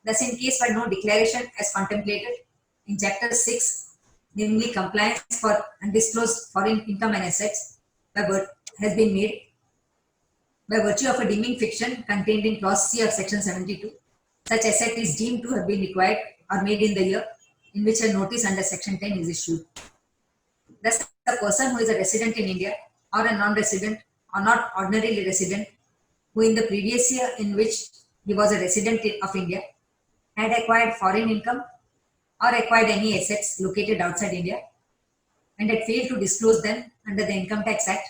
Thus, in case where no declaration as contemplated in chapter 6, namely compliance for undisclosed foreign income and assets, has been made by virtue of a deeming fiction contained in clause C of section 72, such asset is deemed to have been acquired or made in the year in which a notice under section 10 is issued. Thus, the person who is a resident in India or a non-resident or not ordinarily resident, who in the previous year in which he was a resident of India had acquired foreign income or acquired any assets located outside India and had failed to disclose them under the Income Tax Act,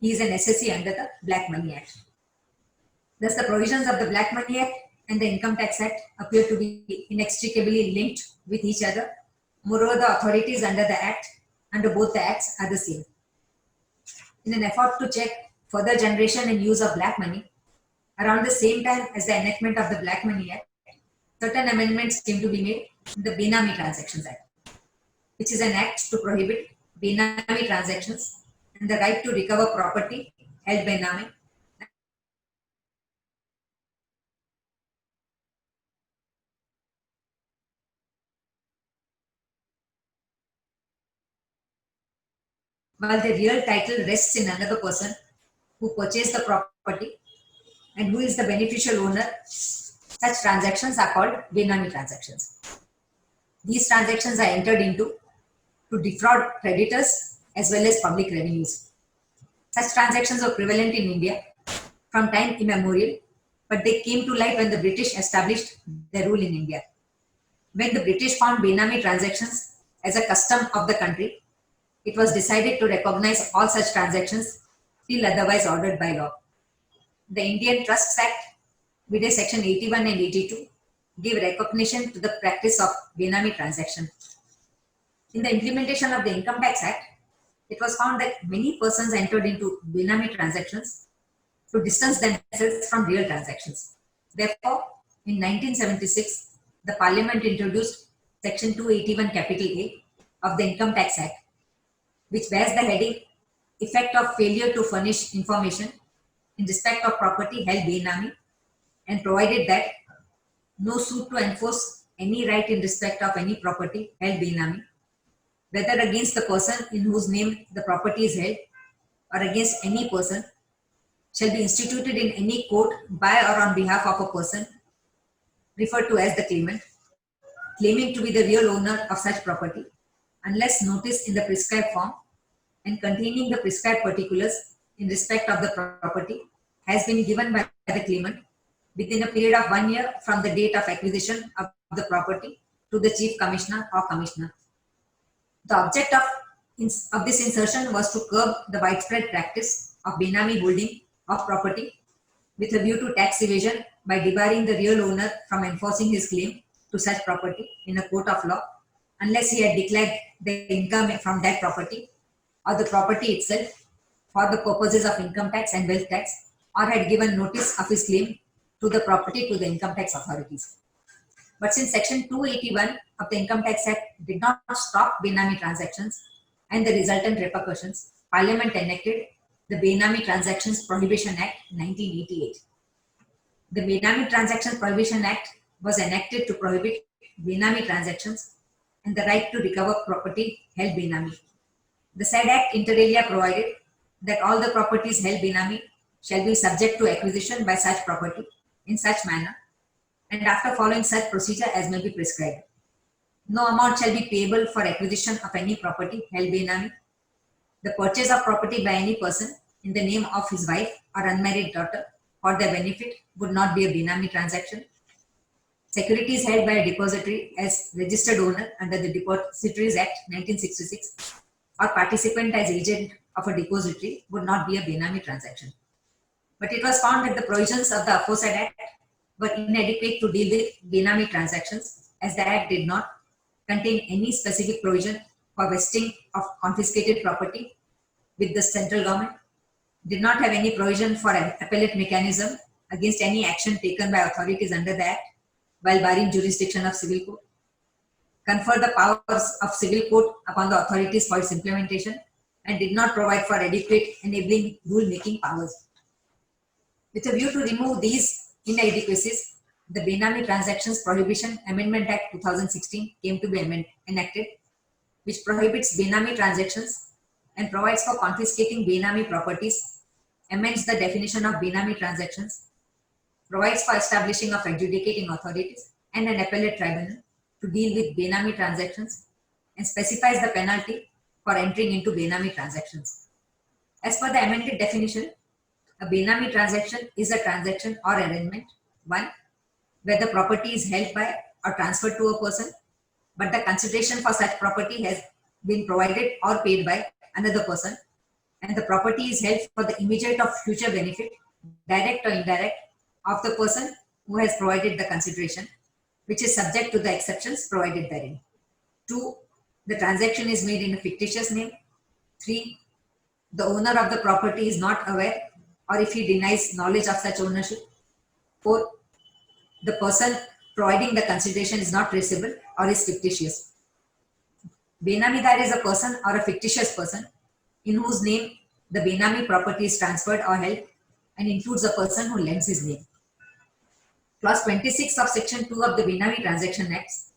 he is an SSE under the Black Money Act. Thus, the provisions of the Black Money Act and the Income Tax Act appear to be inextricably linked with each other. Moreover, the authorities under the Act, under both the Acts, are the same. In an effort to check further generation and use of black money, around the same time as the enactment of the Black Money Act, certain amendments came to be made in the Benami Transactions Act, which is an act to prohibit Benami transactions and the right to recover property held Benami while the real title rests in another person who purchased the property and who is the beneficial owner. Such transactions are called Benami transactions. These transactions are entered into to defraud creditors as well as public revenues. Such transactions were prevalent in India from time immemorial, but they came to light when the British established their rule in India. When the British found Benami transactions as a custom of the country, it was decided to recognize all such transactions till otherwise ordered by law. The Indian Trusts Act Whereas Section 81 and 82 give recognition to the practice of Benami transaction. In the implementation of the Income Tax Act, it was found that many persons entered into Benami transactions to distance themselves from real transactions. Therefore, in 1976, the Parliament introduced Section 281 capital A of the Income Tax Act, which bears the heading Effect of Failure to Furnish Information in Respect of Property Held Benami, and provided that no suit to enforce any right in respect of any property held Benami, whether against the person in whose name the property is held or against any person, shall be instituted in any court by or on behalf of a person referred to as the claimant, claiming to be the real owner of such property, unless notice in the prescribed form and containing the prescribed particulars in respect of the property has been given by the claimant within a period of 1 year from the date of acquisition of the property to the Chief Commissioner or Commissioner. The object of this insertion was to curb the widespread practice of Benami holding of property with a view to tax evasion by debarring the real owner from enforcing his claim to such property in a court of law unless he had declared the income from that property or the property itself for the purposes of income tax and wealth tax, or had given notice of his claim to the property to the income tax authorities. But since Section 281 of the Income Tax Act did not stop Benami transactions and the resultant repercussions, Parliament enacted the Benami Transactions Prohibition Act 1988. The Benami Transactions Prohibition Act was enacted to prohibit Benami transactions and the right to recover property held Benami. The said Act inter alia provided that all the properties held Benami shall be subject to acquisition by such property in such manner and after following such procedure as may be prescribed. No amount shall be payable for acquisition of any property held Benami. The purchase of property by any person in the name of his wife or unmarried daughter for their benefit would not be a Benami transaction. Securities held by a depository as registered owner under the Depositories Act 1966 or participant as agent of a depository would not be a Benami transaction. But it was found that the provisions of the aforesaid Act were inadequate to deal with Benami transactions, as the Act did not contain any specific provision for vesting of confiscated property with the central government, did not have any provision for an appellate mechanism against any action taken by authorities under the Act while barring jurisdiction of civil court, conferred the powers of civil court upon the authorities for its implementation, and did not provide for adequate enabling rule-making powers. With a view to remove these inadequacies, the Benami Transactions Prohibition Amendment Act 2016 came to be enacted, which prohibits Benami transactions and provides for confiscating Benami properties, amends the definition of Benami transactions, provides for establishing of adjudicating authorities and an appellate tribunal to deal with Benami transactions, and specifies the penalty for entering into Benami transactions. As per the amended definition, a Benami transaction is a transaction or arrangement, 1, where the property is held by or transferred to a person, but the consideration for such property has been provided or paid by another person, and the property is held for the immediate or future benefit, direct or indirect, of the person who has provided the consideration, which is subject to the exceptions provided therein. 2, the transaction is made in a fictitious name. 3, the owner of the property is not aware, or if he denies knowledge of such ownership. 4, the person providing the consideration is not traceable or is fictitious. Benamidar is a person or a fictitious person in whose name the Benami property is transferred or held and includes a person who lends his name. Clause 26 of Section 2 of the Benami Transaction Acts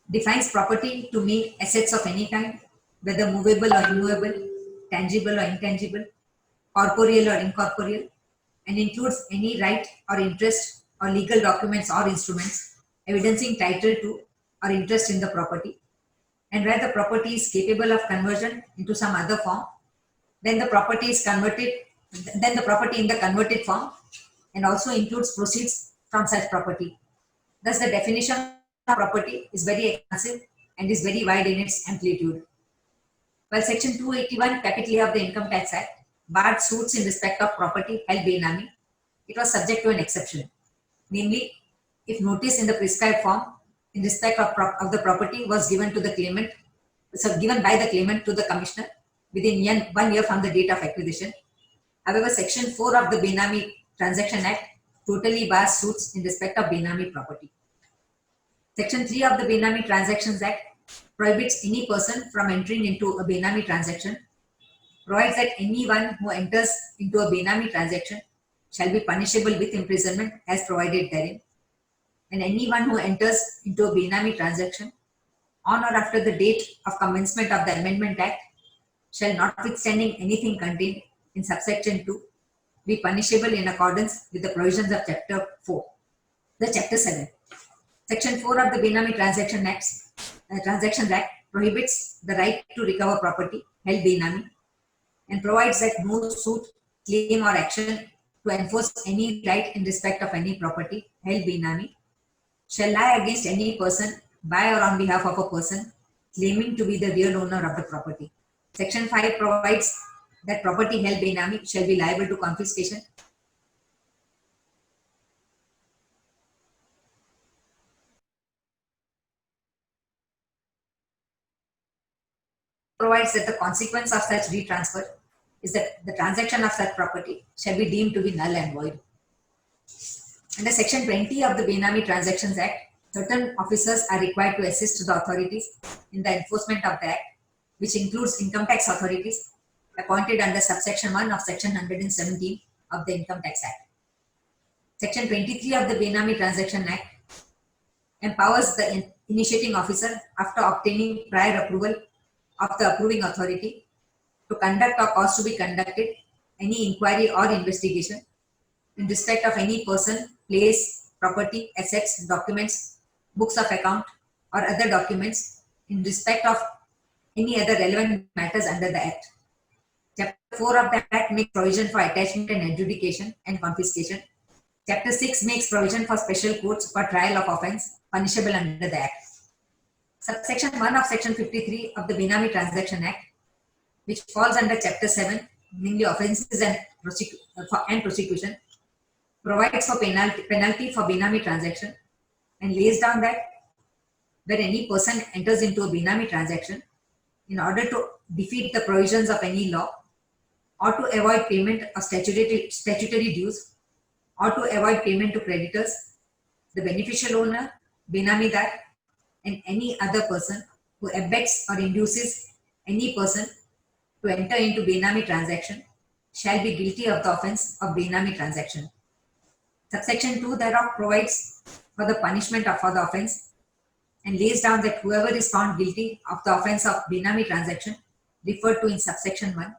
defines property to mean assets of any kind, whether movable or immovable, tangible or intangible, corporeal or incorporeal, and includes any right or interest or legal documents or instruments evidencing title to or interest in the property. And where the property is capable of conversion into some other form, then the property is converted, then the property in the converted form, and also includes proceeds from such property. Thus, the definition of property is very expansive and is very wide in its amplitude. While Section 281 capital A of the Income Tax Act barred suits in respect of property held Benami it was subject to an exception. Namely, if notice in the prescribed form in respect of the property was given to the claimant, given by the claimant to the commissioner within 1 year from the date of acquisition. However, Section 4 of the Benami Transaction Act totally bars suits in respect of Benami property. Section 3 of the Benami Transactions Act prohibits any person from entering into a Benami transaction, provides that anyone who enters into a Benami transaction shall be punishable with imprisonment as provided therein, and anyone who enters into a Benami transaction on or after the date of commencement of the Amendment Act shall, notwithstanding anything contained in subsection 2, be punishable in accordance with the provisions of Chapter 4, the Chapter 7. Section 4 of the Benami Transactions Act prohibits the right to recover property held Benami and provides that no suit, claim or action to enforce any right in respect of any property held Benami shall lie against any person by or on behalf of a person claiming to be the real owner of the property. Section 5 provides that property held Benami shall be liable to confiscation provides that the consequence of such retransfer is that the transaction of such property shall be deemed to be null and void. Under Section 20 of the Benami Transactions Act, certain officers are required to assist the authorities in the enforcement of the Act, which includes income tax authorities appointed under subsection 1 of Section 117 of the Income Tax Act. Section 23 of the Benami Transaction Act empowers the initiating officer, after obtaining prior approval of the approving authority, to conduct or cause to be conducted any inquiry or investigation in respect of any person, place, property, assets, documents, books of account, or other documents in respect of any other relevant matters under the Act. Chapter 4 of the Act makes provision for attachment and adjudication and confiscation. Chapter 6 makes provision for special courts for trial of offence punishable under the Act. Subsection 1 of Section 53 of the Benami Transaction Act, which falls under Chapter 7, namely offences and prosecution, provides for penalty for Benami transaction and lays down that when any person enters into a Benami transaction in order to defeat the provisions of any law or to avoid payment of statutory dues or to avoid payment to creditors, the beneficial owner, Benamidar, and any other person who abets or induces any person to enter into Benami transaction shall be guilty of the offence of Benami transaction. Subsection 2 thereof provides for the punishment for the offence and lays down that whoever is found guilty of the offence of Benami transaction referred to in subsection 1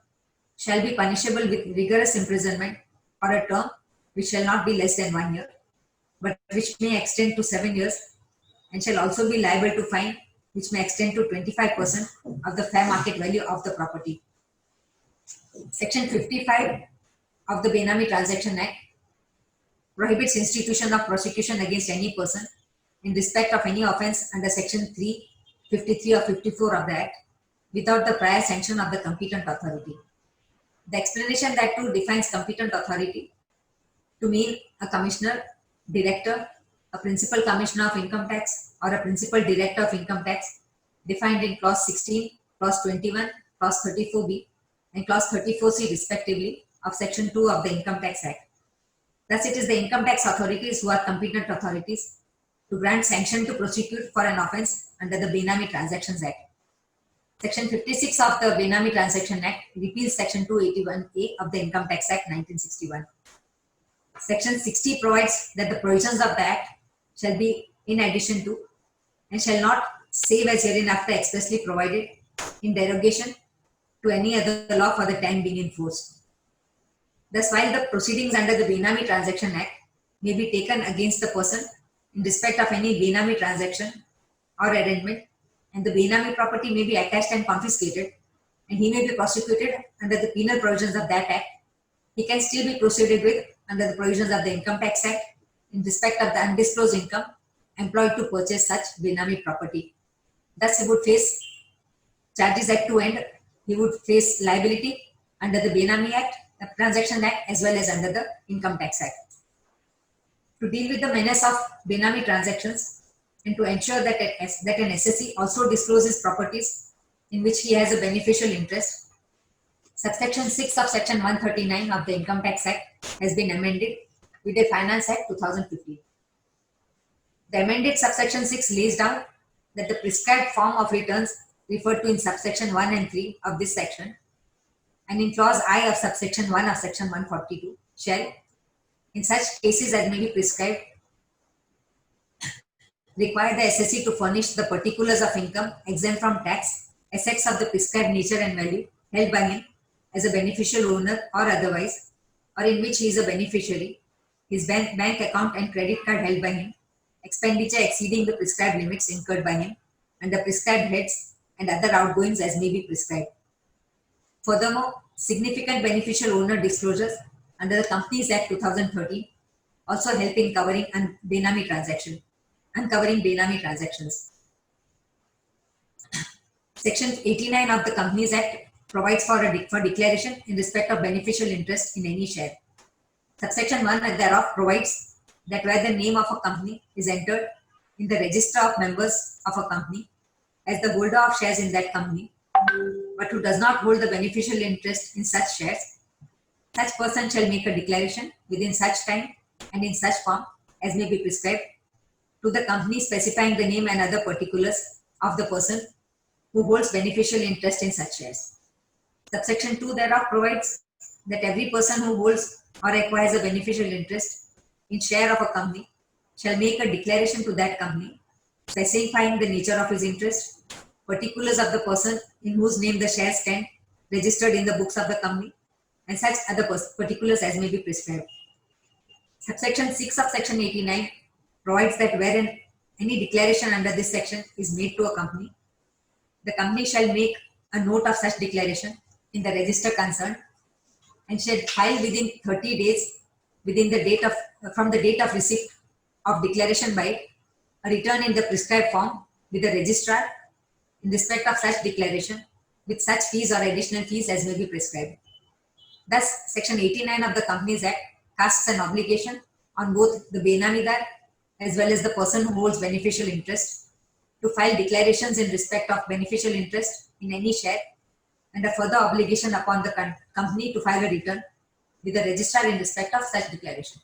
shall be punishable with rigorous imprisonment for a term which shall not be less than 1 year, but which may extend to 7 years, and shall also be liable to fine which may extend to 25% of the fair market value of the property. Section 55 of the Benami Transaction Act prohibits institution of prosecution against any person in respect of any offence under Section 3, 53 or 54 of the Act without the prior sanction of the competent authority. The explanation that too defines competent authority to mean a commissioner, director, a principal commissioner of income tax, or a principal director of income tax defined in clause 16, clause 21, clause 34b, and clause 34c respectively of Section 2 of the Income Tax Act. Thus, it is the income tax authorities who are competent authorities to grant sanction to prosecute for an offence under the Benami Transactions Act. Section 56 of the Benami Transaction Act repeals Section 281A of the Income Tax Act 1961. Section 60 provides that the provisions of the Act shall be in addition to and shall not save as hereinafter expressly provided in derogation to any other law for the time being in force. Thus, while the proceedings under the Benami Transaction Act may be taken against the person in respect of any Benami transaction or arrangement, and the Benami property may be attached and confiscated, and he may be prosecuted under the penal provisions of that Act, he can still be proceeded with under the provisions of the Income Tax Act in respect of the undisclosed income employed to purchase such Benami property. Thus, he would face charges at two ends. He would face liability under the Benami Act, the Transaction Act, as well as under the Income Tax Act. to deal with the menace of Benami transactions and to ensure that an SSE also discloses properties in which he has a beneficial interest, Subsection 6 of Section 139 of the Income Tax Act has been amended with the Finance Act 2015. The amended Subsection 6 lays down that the prescribed form of returns referred to in Subsection 1 and 3 of this section and in Clause I of Subsection 1 of Section 142 shall, in such cases as may be prescribed, require the SSE to furnish the particulars of income exempt from tax, assets of the prescribed nature and value held by him as a beneficial owner or otherwise, or in which he is a beneficiary, his bank account and credit card held by him, expenditure exceeding the prescribed limits incurred by him, and the prescribed heads and other outgoings as may be prescribed. Furthermore, significant beneficial owner disclosures under the Companies Act 2013 also help in covering Benami transactions. Section 89 of the Companies Act provides for declaration in respect of beneficial interest in any share. Subsection 1 thereof provides that where the name of a company is entered in the register of members of a company as the holder of shares in that company, but who does not hold the beneficial interest in such shares, such person shall make a declaration within such time and in such form as may be prescribed to the company, specifying the name and other particulars of the person who holds beneficial interest in such shares. Subsection 2 thereof provides that every person who holds or acquires a beneficial interest in share of a company shall make a declaration to that company, specifying the nature of his interest, particulars of the person in whose name the shares stand registered in the books of the company, and such other particulars as may be prescribed. Subsection 6 of Section 89 provides that wherein any declaration under this section is made to a company, the company shall make a note of such declaration in the register concerned and shall file within 30 days from the date of receipt of declaration by a return in the prescribed form with the registrar in respect of such declaration with such fees or additional fees as may be prescribed. Thus, Section 89 of the Companies Act casts an obligation on both the Benamidar as well as the person who holds beneficial interest to file declarations in respect of beneficial interest in any share, and a further obligation upon the company to file a return with the registrar in respect of such declaration.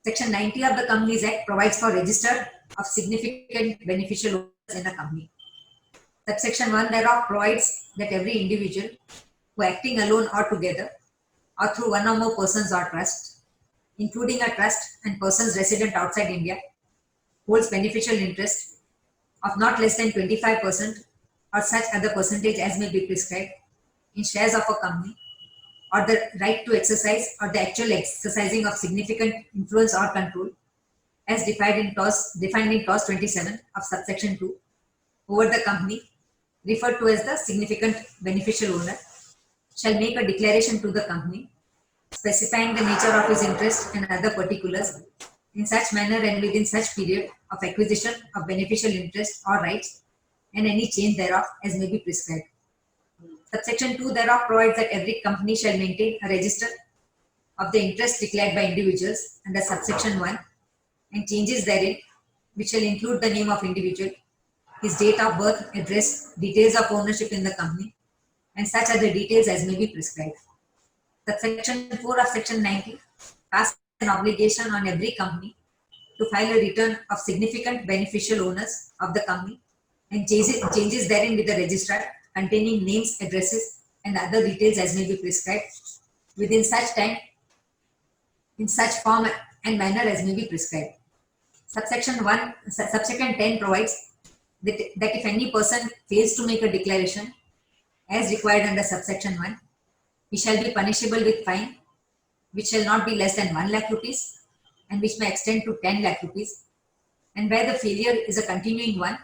Section 90 of the Companies Act provides for register of significant beneficial owners in a company. Subsection 1 thereof provides that every individual who acting alone or together or through one or more persons or trusts, including a trust and persons resident outside India, holds beneficial interest of not less than 25% or such other percentage as may be prescribed in shares of a company, or the right to exercise or the actual exercising of significant influence or control as defined in clause 27 of subsection 2 over the company referred to as the significant beneficial owner, shall make a declaration to the company specifying the nature of his interest and other particulars in such manner and within such period of acquisition of beneficial interest or rights and any change thereof as may be prescribed. Subsection 2 thereof provides that every company shall maintain a register of the interest declared by individuals under subsection 1 and changes therein, which shall include the name of individual, his date of birth, address, details of ownership in the company, and such other details as may be prescribed. Subsection 4 of Section 90 casts an obligation on every company to file a return of significant beneficial owners of the company and changes therein with the registrar containing names, addresses, and other details as may be prescribed within such time, in such form and manner as may be prescribed. Subsection 10 provides that if any person fails to make a declaration as required under subsection 1, he shall be punishable with fine, which shall not be less than 1 lakh rupees and which may extend to 10 lakh rupees, and where the failure is a continuing one,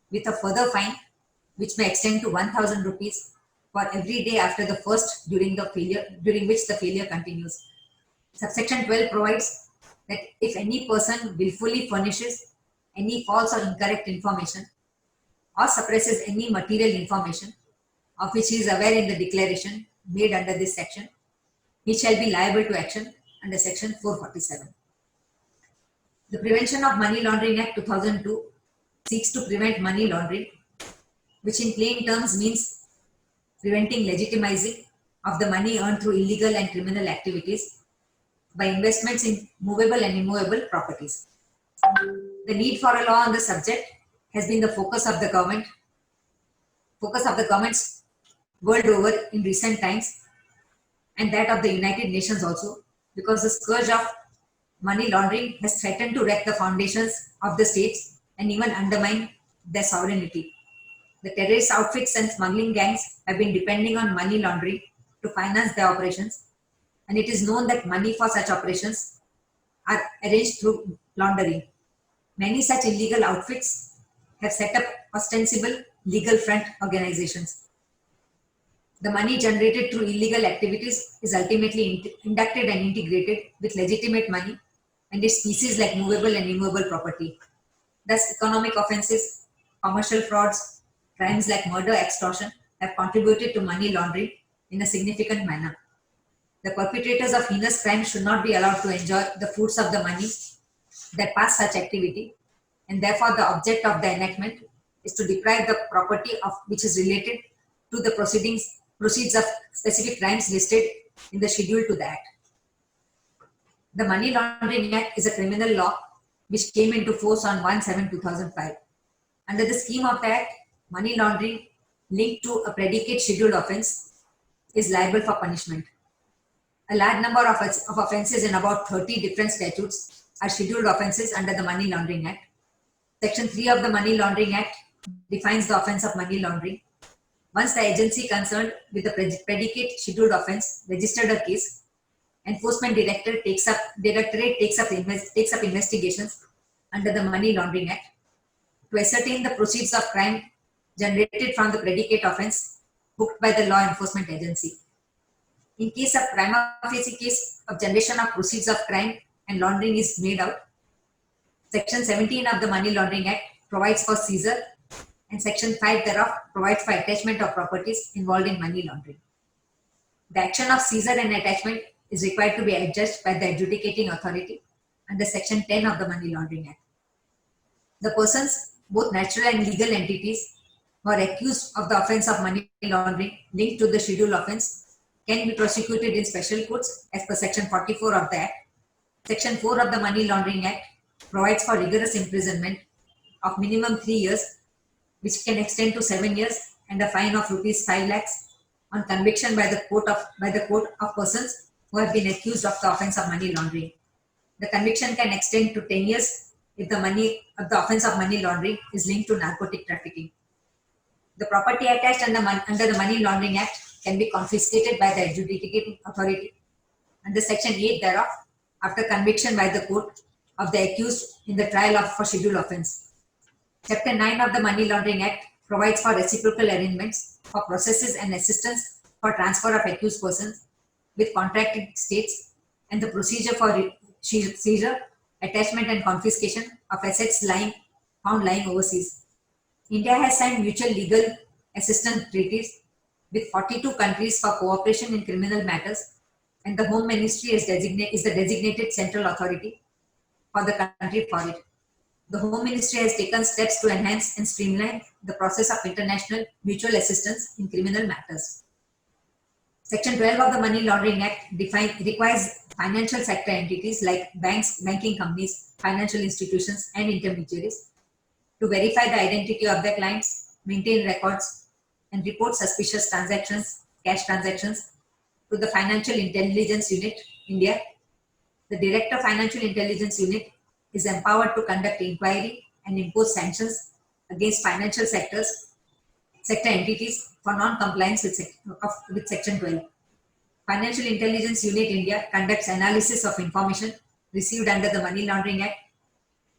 with a further fine which may extend to 1,000 rupees for every day after the first during which the failure continues. Subsection 12 provides that if any person willfully furnishes any false or incorrect information or suppresses any material information of which he is aware in the declaration made under this section, he shall be liable to action under section 447. The Prevention of Money Laundering Act 2002 seeks to prevent money laundering, which in plain terms means preventing legitimizing of the money earned through illegal and criminal activities by investments in movable and immovable properties. The need for a law on the subject has been the focus of the governments world over in recent times, and that of the United Nations also, because the scourge of money laundering has threatened to wreck the foundations of the states and even undermine their sovereignty. The terrorist outfits and smuggling gangs have been depending on money laundering to finance their operations, and it is known that money for such operations are arranged through laundering. Many such illegal outfits have set up ostensible legal front organizations. The money generated through illegal activities is ultimately inducted and integrated with legitimate money and its species like movable and immovable property. Thus, economic offenses, commercial frauds, crimes like murder, extortion have contributed to money laundering in a significant manner. The perpetrators of heinous crimes should not be allowed to enjoy the fruits of the money that pass such activity, and therefore the object of the enactment is to deprive the property of which is related to the proceeds of specific crimes listed in the schedule to the Act. The Money Laundering Act is a criminal law which came into force on 1/7/2005. Under the scheme of the Act, money laundering linked to a predicate scheduled offence is liable for punishment. A large number of offences in about 30 different statutes are scheduled offences under the Money Laundering Act. Section 3 of the Money Laundering Act defines the offence of money laundering. Once the agency concerned with the predicate scheduled offence registered a case, Enforcement Directorate takes up investigations under the Money Laundering Act to ascertain the proceeds of crime generated from the predicate offence booked by the law enforcement agency. In case of prima facie case of generation of proceeds of crime and laundering is made out, Section 17 of the Money Laundering Act provides for seizure, and Section 5 thereof provides for attachment of properties involved in money laundering. The action of seizure and attachment is required to be adjudged by the adjudicating authority under Section 10 of the Money Laundering Act. The persons, both natural and legal entities, who are accused of the offence of money laundering linked to the scheduled offence can be prosecuted in special courts as per Section 44 of the Act. Section 4 of the Money Laundering Act provides for rigorous imprisonment of minimum 3 years, which can extend to 7 years, and a fine of ₹5 lakhs on conviction by the court of persons who have been accused of the offence of money laundering. The conviction can extend to 10 years if the offence of money laundering is linked to narcotic trafficking. The property attached under the Money Laundering Act can be confiscated by the adjudicating authority under Section 8 thereof after conviction by the court of the accused in the trial for scheduled offence. Chapter 9 of the Money Laundering Act provides for reciprocal arrangements for processes and assistance for transfer of accused persons with contracted states and the procedure for seizure, attachment and confiscation of assets found lying overseas. India has signed mutual legal assistance treaties with 42 countries for cooperation in criminal matters, and the Home Ministry is the designated central authority for the country for it. The Home Ministry has taken steps to enhance and streamline the process of international mutual assistance in criminal matters. Section 12 of the Money Laundering Act requires financial sector entities like banks, banking companies, financial institutions, and intermediaries to verify the identity of their clients, maintain records, and report suspicious transactions, cash transactions, to the Financial Intelligence Unit, India. The Director of Financial Intelligence Unit is empowered to conduct inquiry and impose sanctions against financial sector entities for non-compliance with Section 12. Financial Intelligence Unit India conducts analysis of information received under the Money Laundering Act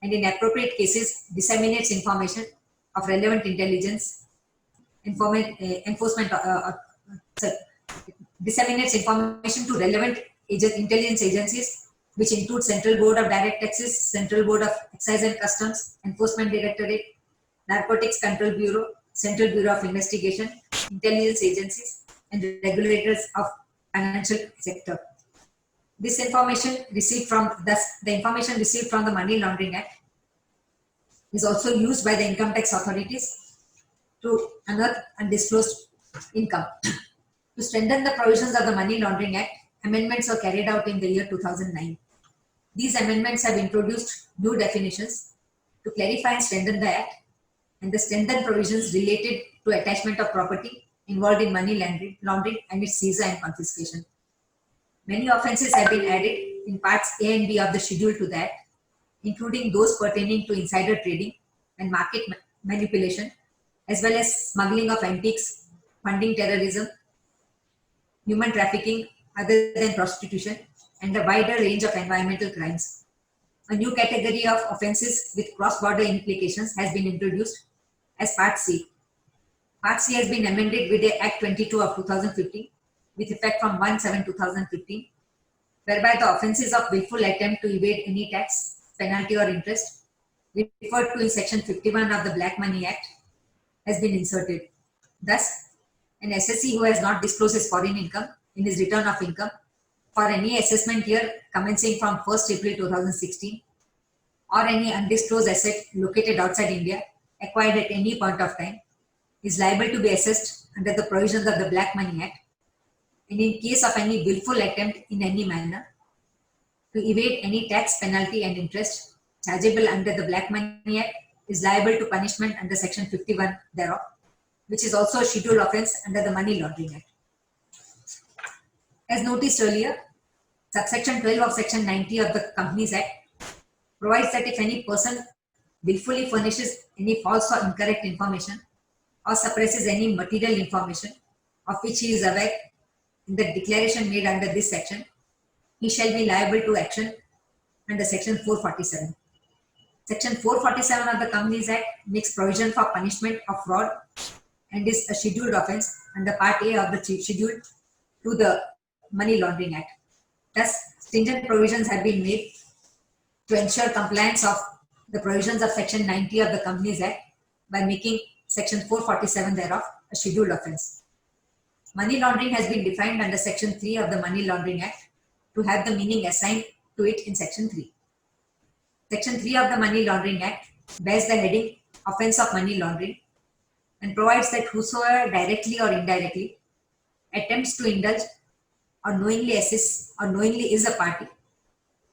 and in appropriate cases disseminates information of relevant disseminates information to relevant intelligence agencies, which include Central Board of Direct Taxes, Central Board of Excise and Customs, Enforcement Directorate, Narcotics Control Bureau, Central Bureau of Investigation, intelligence agencies, and regulators of financial sector. This information received from the information received from the Money Laundering Act is also used by the income tax authorities to unearth undisclosed income. To strengthen the provisions of the Money Laundering Act, amendments were carried out in the year 2009. These amendments have introduced new definitions to clarify and strengthen the Act and the strengthened provisions related to attachment of property involved in money laundering and its seizure and confiscation. Many offences have been added in parts A and B of the schedule to the Act, including those pertaining to insider trading and market manipulation, as well as smuggling of antiques, funding terrorism, human trafficking other than prostitution, and a wider range of environmental crimes. A new category of offences with cross-border implications has been introduced as Part C. Part C has been amended with the Act 22 of 2015 with effect from 1/7/2015, whereby the offences of willful attempt to evade any tax, penalty or interest referred to in Section 51 of the Black Money Act has been inserted. Thus, an assessee who has not disclosed his foreign income in his return of income for any assessment year commencing from 1st April 2016 or any undisclosed asset located outside India acquired at any point of time is liable to be assessed under the provisions of the Black Money Act, and in case of any willful attempt in any manner to evade any tax, penalty and interest chargeable under the Black Money Act is liable to punishment under Section 51 thereof, which is also a scheduled offence under the Money Laundering Act. As noticed earlier, subsection 12 of Section 90 of the Companies Act provides that if any person willfully furnishes any false or incorrect information or suppresses any material information of which he is aware in the declaration made under this section, he shall be liable to action under Section 447. Section 447 of the Companies Act makes provision for punishment of fraud and is a scheduled offence under Part A of the schedule to the Money Laundering Act. Thus, stringent provisions have been made to ensure compliance of the provisions of Section 90 of the Companies Act by making Section 447 thereof a scheduled offence. Money laundering has been defined under Section 3 of the Money Laundering Act to have the meaning assigned to it in Section 3. Section 3 of the Money Laundering Act bears the heading Offence of Money Laundering and provides that whosoever directly or indirectly attempts to indulge or knowingly assists or knowingly is a party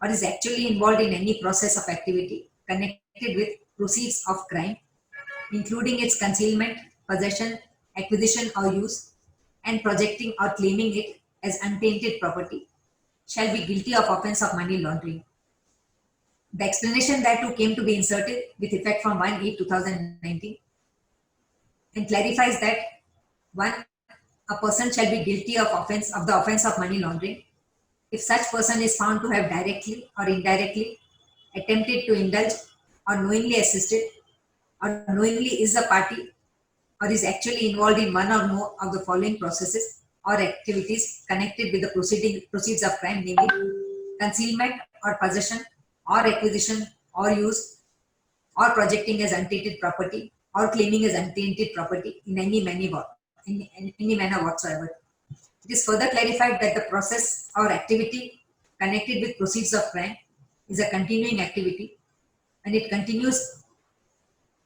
or is actually involved in any process of activity connected with proceeds of crime, including its concealment, possession, acquisition or use, and projecting or claiming it as untainted property, shall be guilty of offence of money laundering. The explanation thereto came to be inserted with effect from 1/8/2019 and clarifies that 1. A person shall be guilty of the offence of money laundering if such person is found to have directly or indirectly attempted to indulge or knowingly assisted or knowingly is a party or is actually involved in one or more of the following processes or activities connected with the proceeds of crime, namely concealment or possession or acquisition or use or projecting as untainted property or claiming as untainted property in any manner whatsoever. It is further clarified that the process or activity connected with proceeds of crime is a continuing activity and it continues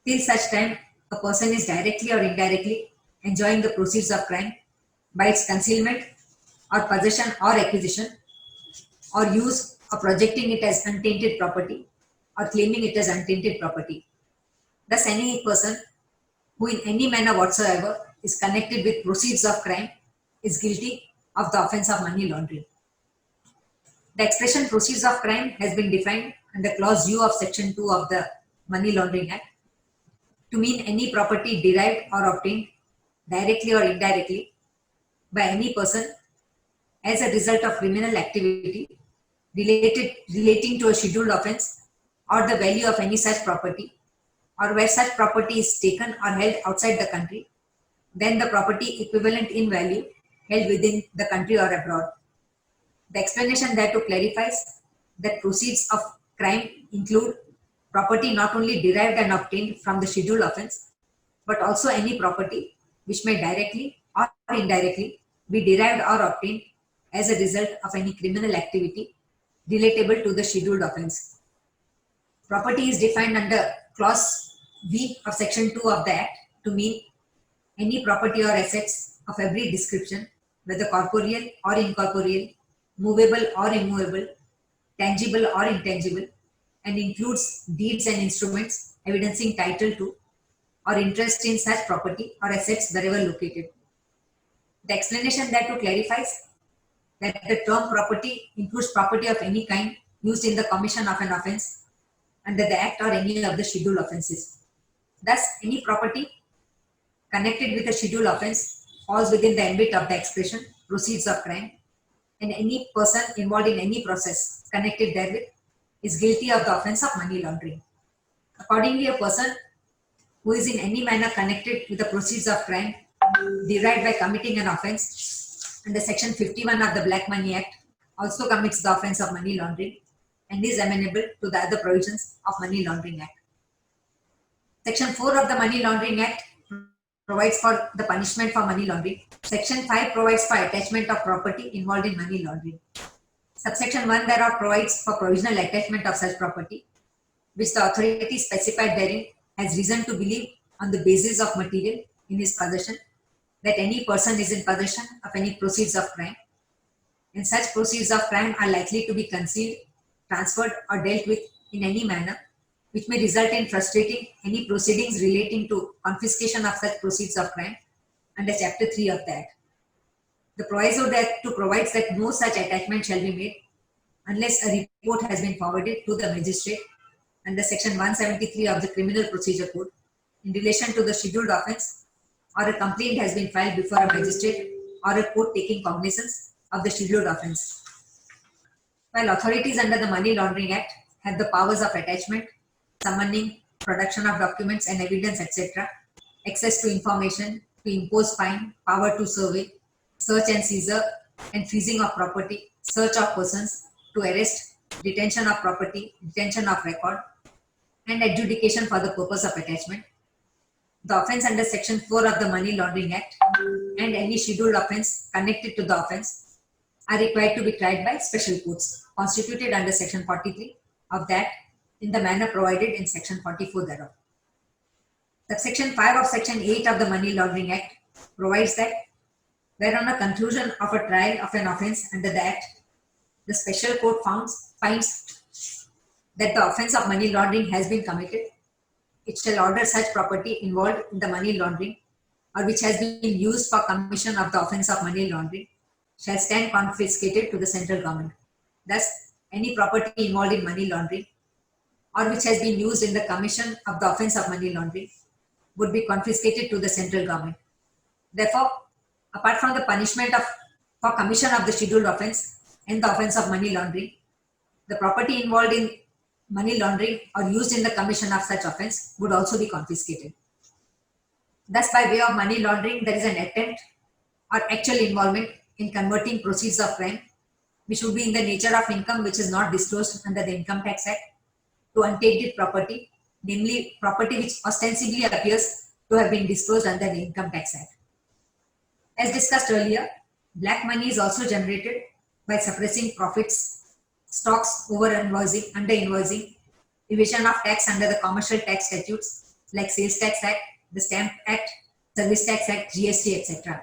till such time a person is directly or indirectly enjoying the proceeds of crime by its concealment or possession or acquisition or use or projecting it as untainted property or claiming it as untainted property. Thus, any person who in any manner whatsoever is connected with proceeds of crime is guilty of the offence of money laundering. The expression proceeds of crime has been defined under Clause U of Section 2 of the Money Laundering Act to mean any property derived or obtained directly or indirectly by any person as a result of criminal activity relating to a scheduled offence or the value of any such property, or where such property is taken or held outside the country, then the property equivalent in value held within the country or abroad. The explanation thereto clarifies that proceeds of crime include property not only derived and obtained from the scheduled offence, but also any property which may directly or indirectly be derived or obtained as a result of any criminal activity relatable to the scheduled offence. Property is defined under clause V of section 2 of the Act to mean any property or assets of every description, whether corporeal or incorporeal, movable or immovable, tangible or intangible, and includes deeds and instruments evidencing title to or interest in such property or assets wherever located. The explanation thereto clarifies that the term property includes property of any kind used in the commission of an offence under the Act or any of the scheduled offences. Thus, any property connected with a scheduled offence falls within the ambit of the expression proceeds of crime, and any person involved in any process connected therewith is guilty of the offence of money laundering. Accordingly, a person who is in any manner connected with the proceeds of crime derived by committing an offence under section 51 of the Black Money Act also commits the offence of money laundering and is amenable to the other provisions of Money Laundering Act. Section 4 of the Money Laundering Act provides for the punishment for money laundering. Section 5 provides for attachment of property involved in money laundering. Subsection 1 thereof provides for provisional attachment of such property, which the authority specified therein has reason to believe on the basis of material in his possession that any person is in possession of any proceeds of crime, and such proceeds of crime are likely to be concealed, transferred, or dealt with in any manner which may result in frustrating any proceedings relating to confiscation of such proceeds of crime under Chapter 3 of the Act. The proviso thereto provides that no such attachment shall be made unless a report has been forwarded to the magistrate under Section 173 of the Criminal Procedure Code in relation to the scheduled offence, or a complaint has been filed before a magistrate or a court taking cognizance of the scheduled offence. While authorities under the Money Laundering Act have the powers of attachment, summoning, production of documents and evidence, etc., access to information, to impose fine, power to survey, search and seizure and freezing of property, search of persons, to arrest, detention of property, detention of record, and adjudication for the purpose of attachment, the offence under Section 4 of the Money Laundering Act and any scheduled offence connected to the offence are required to be tried by special courts constituted under Section 43 of that in the manner provided in Section 44 thereof. Subsection 5 of Section 8 of the Money Laundering Act provides that where on a conclusion of a trial of an offence under the Act, the special court finds that the offence of money laundering has been committed, it shall order such property involved in the money laundering or which has been used for commission of the offence of money laundering shall stand confiscated to the central government. Thus, any property involved in money laundering or which has been used in the commission of the offence of money laundering would be confiscated to the central government. Therefore, apart from the punishment for commission of the scheduled offence and the offence of money laundering, the property involved in money laundering or used in the commission of such offence would also be confiscated. Thus, by way of money laundering, there is an attempt or actual involvement in converting proceeds of crime, which would be in the nature of income which is not disclosed under the Income Tax Act, to untainted property, namely property which ostensibly appears to have been disclosed under the Income Tax Act. As discussed earlier, black money is also generated by suppressing profits, stocks, over-invoicing, under-invoicing, evasion of tax under the commercial tax statutes like Sales Tax Act, the Stamp Act, Service Tax Act, GST, etc.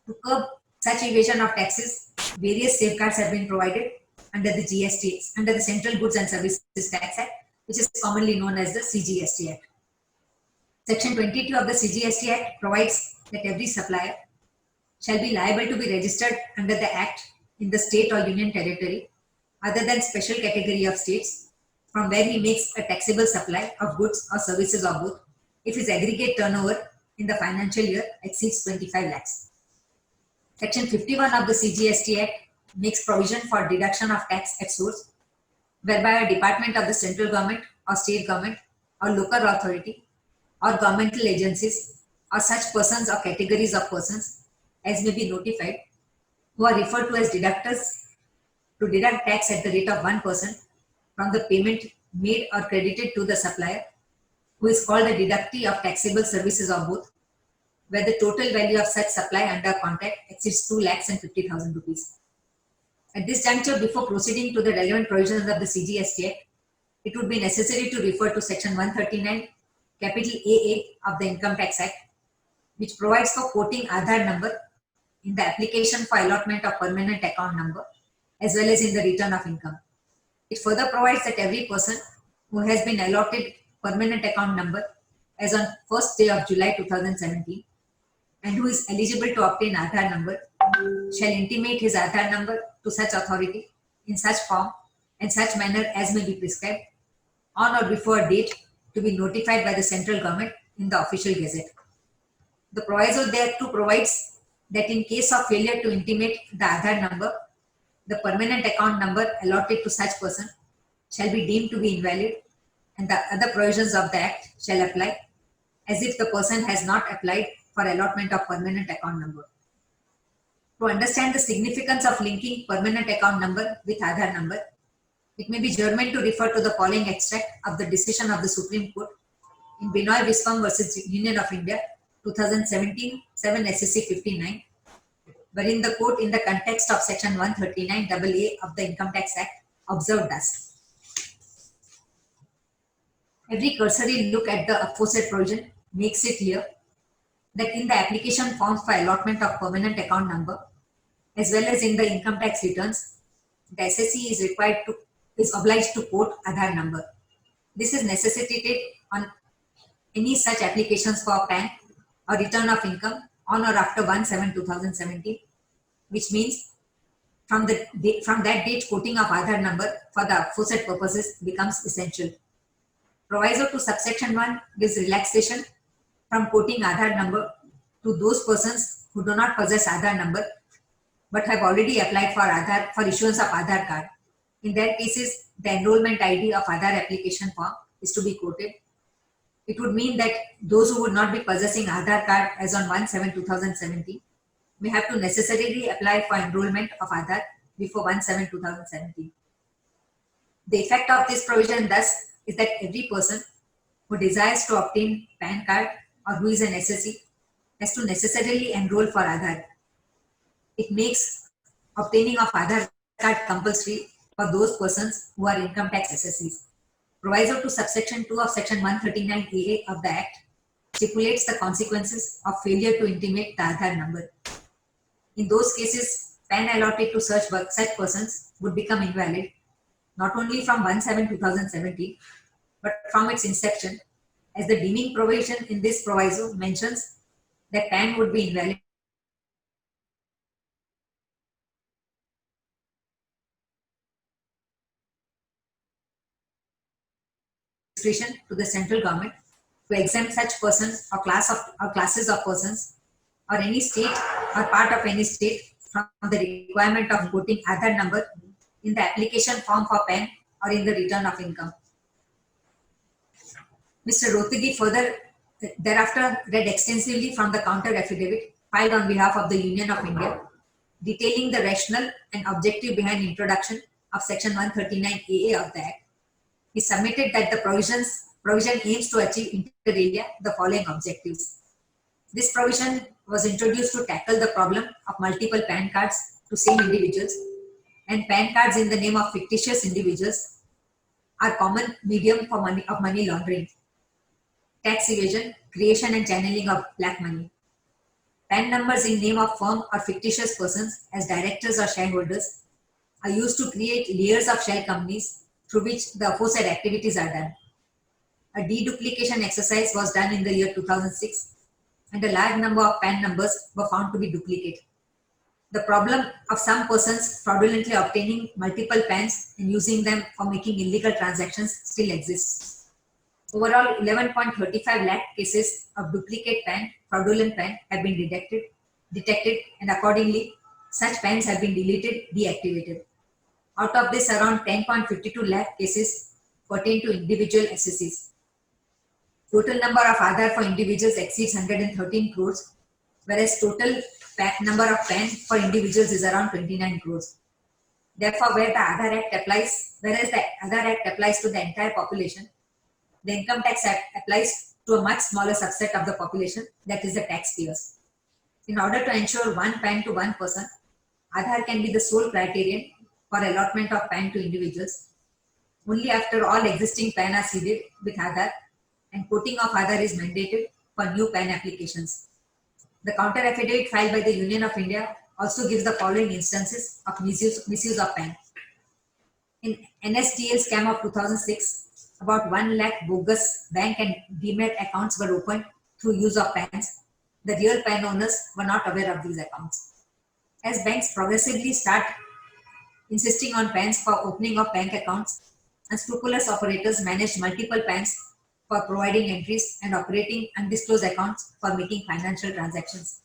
To curb such evasion of taxes, various safeguards have been provided under the GST, under the Central Goods and Services Tax Act, which is commonly known as the CGST Act. Section 22 of the CGST Act provides that every supplier shall be liable to be registered under the Act in the state or union territory other than special category of states from where he makes a taxable supply of goods or services or both if his aggregate turnover in the financial year exceeds 25 lakhs. Section 51 of the CGST Act makes provision for deduction of tax at source, whereby a department of the central government or state government or local authority or governmental agencies or such persons or categories of persons as may be notified who are referred to as deductors to deduct tax at the rate of 1% from the payment made or credited to the supplier, who is called a deductee of taxable services or both, where the total value of such supply under contract exceeds 2,50,000 rupees. At this juncture, before proceeding to the relevant provisions of the CGST Act, it would be necessary to refer to Section 139, capital AA of the Income Tax Act, which provides for quoting Aadhaar number in the application for allotment of permanent account number as well as in the return of income. It further provides that every person who has been allotted permanent account number as on 1st day of July 2017 and who is eligible to obtain Aadhaar number shall intimate his Aadhaar number to such authority in such form and such manner as may be prescribed on or before a date to be notified by the central government in the official gazette. The proviso thereto provides that in case of failure to intimate the Aadhaar number, the permanent account number allotted to such person shall be deemed to be invalid and the other provisions of the Act shall apply as if the person has not applied for allotment of permanent account number. To understand the significance of linking permanent account number with Aadhaar number, it may be germane to refer to the following extract of the decision of the Supreme Court in Binoy Viswam versus Union of India 2017 7 SCC 59, wherein the court in the context of section 139 AA of the Income Tax Act observed thus. Every cursory look at the aforesaid provision makes it clear that in the application forms for allotment of permanent account number as well as in the income tax returns, the SSC is obliged to quote Aadhaar number. This is necessitated on any such applications for PAN or return of income on or after 1/7/2017, which means from that date quoting of Aadhaar number for the aforesaid purposes becomes essential. Proviso to subsection 1 gives relaxation from quoting Aadhaar number to those persons who do not possess Aadhaar number but have already applied for issuance of Aadhaar card. In their cases, the enrollment ID of Aadhaar application form is to be quoted. It would mean that those who would not be possessing Aadhaar card as on 1/7/2017 may have to necessarily apply for enrollment of Aadhaar before 1/7/2017. The effect of this provision thus is that every person who desires to obtain PAN card or who is an SSC has to necessarily enroll for Aadhaar. It makes obtaining of Aadhaar card compulsory for those persons who are income tax SSCs. Proviso to subsection 2 of section 139 AA of the Act stipulates the consequences of failure to intimate the Aadhaar number. In those cases, PAN allotted to such persons would become invalid not only from 1/7/2017 but from its inception, as the deeming provision in this proviso mentions that PAN would be invalid to the central government to exempt such persons or classes of persons or any state or part of any state from the requirement of quoting Aadhaar number in the application form for PAN or in the return of income. Mr. Rohtgi further thereafter read extensively from the counter affidavit filed on behalf of the Union of India, detailing the rationale and objective behind introduction of section 139 AA of the Act. He submitted that the provision aims to achieve inter alia the following objectives. This provision was introduced to tackle the problem of multiple PAN cards to same individuals, and PAN cards in the name of fictitious individuals are common medium of money laundering, tax evasion, creation and channeling of black money. PAN numbers in name of firm or fictitious persons as directors or shareholders are used to create layers of shell companies through which the aforesaid activities are done. A deduplication exercise was done in the year 2006 and a large number of PAN numbers were found to be duplicate. The problem of some persons fraudulently obtaining multiple PANs and using them for making illegal transactions still exists. Overall, 11.35 lakh cases of duplicate PAN, fraudulent PAN have been detected and accordingly, such PANs have been deleted, deactivated. Out of this, around 10.52 lakh cases pertain to individual SSCs. Total number of Aadhaar for individuals exceeds 113 crores, whereas total number of PAN for individuals is around 29 crores. Therefore, whereas the Aadhaar Act applies to the entire population, the Income Tax Act applies to a much smaller subset of the population, that is the taxpayers. In order to ensure one PAN to one person, Aadhaar can be the sole criterion for allotment of PAN to individuals. Only after all existing PAN are seeded with Aadhaar and quoting of Aadhaar is mandated for new PAN applications. The counter affidavit filed by the Union of India also gives the following instances of misuse of PAN. In NSDL scam of 2006, about 1 lakh bogus bank and demat accounts were opened through use of PANs. The real PAN owners were not aware of these accounts. As banks progressively start insisting on PANs for opening of bank accounts, unscrupulous operators manage multiple PANs for providing entries and operating undisclosed accounts for making financial transactions.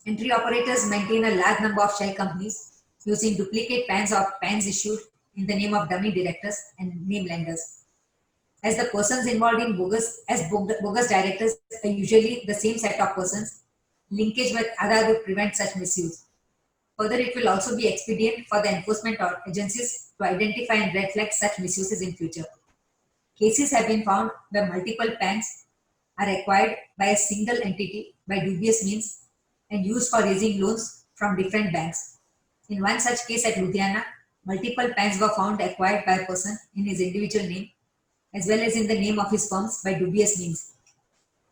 Entry operators maintain a large number of shell companies using duplicate PANs or PANs issued in the name of dummy directors and name lenders. As the persons involved in bogus directors are usually the same set of persons, linkage with Aadhaar would prevent such misuse. Further, it will also be expedient for the enforcement agencies to identify and red flag such misuses in future. Cases have been found where multiple PANs are acquired by a single entity by dubious means and used for raising loans from different banks. In one such case at Ludhiana, multiple PANs were found acquired by a person in his individual name as well as in the name of his firms by dubious means.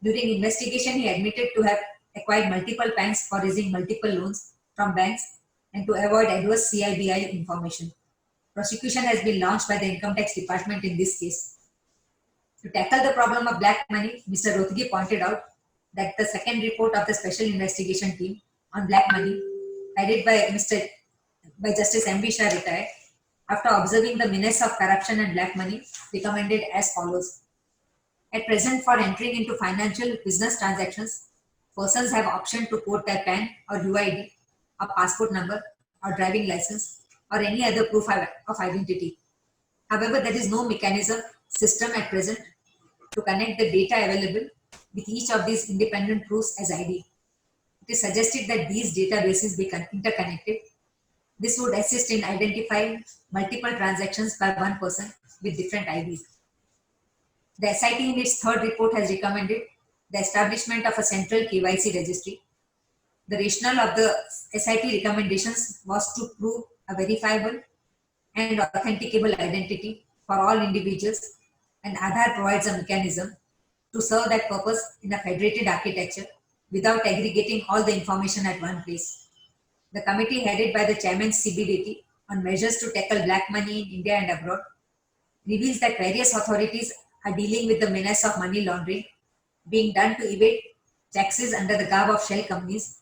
During investigation, he admitted to have acquired multiple PANs for raising multiple loans from banks and to avoid adverse CIBI information. Prosecution has been launched by the Income Tax Department in this case. To tackle the problem of black money, Mr. Rothgi pointed out that the second report of the Special Investigation Team on black money, headed by Justice M.B. Shah retired, after observing the menace of corruption and black money, recommended as follows. At present, for entering into financial business transactions, persons have option to quote their PAN or UID, or passport number, or driving license, or any other proof of identity. However, there is no mechanism, system at present to connect the data available with each of these independent proofs as ID. It is suggested that these databases be interconnected. This would assist in identifying multiple transactions by one person with different IDs. The SIT in its third report has recommended the establishment of a central KYC registry. The rationale of the SIT recommendations was to prove a verifiable and authenticable identity for all individuals, and Aadhaar provides a mechanism to serve that purpose in a federated architecture without aggregating all the information at one place. The committee headed by the chairman CBDT on measures to tackle black money in India and abroad reveals that various authorities are dealing with the menace of money laundering being done to evade taxes under the garb of shell companies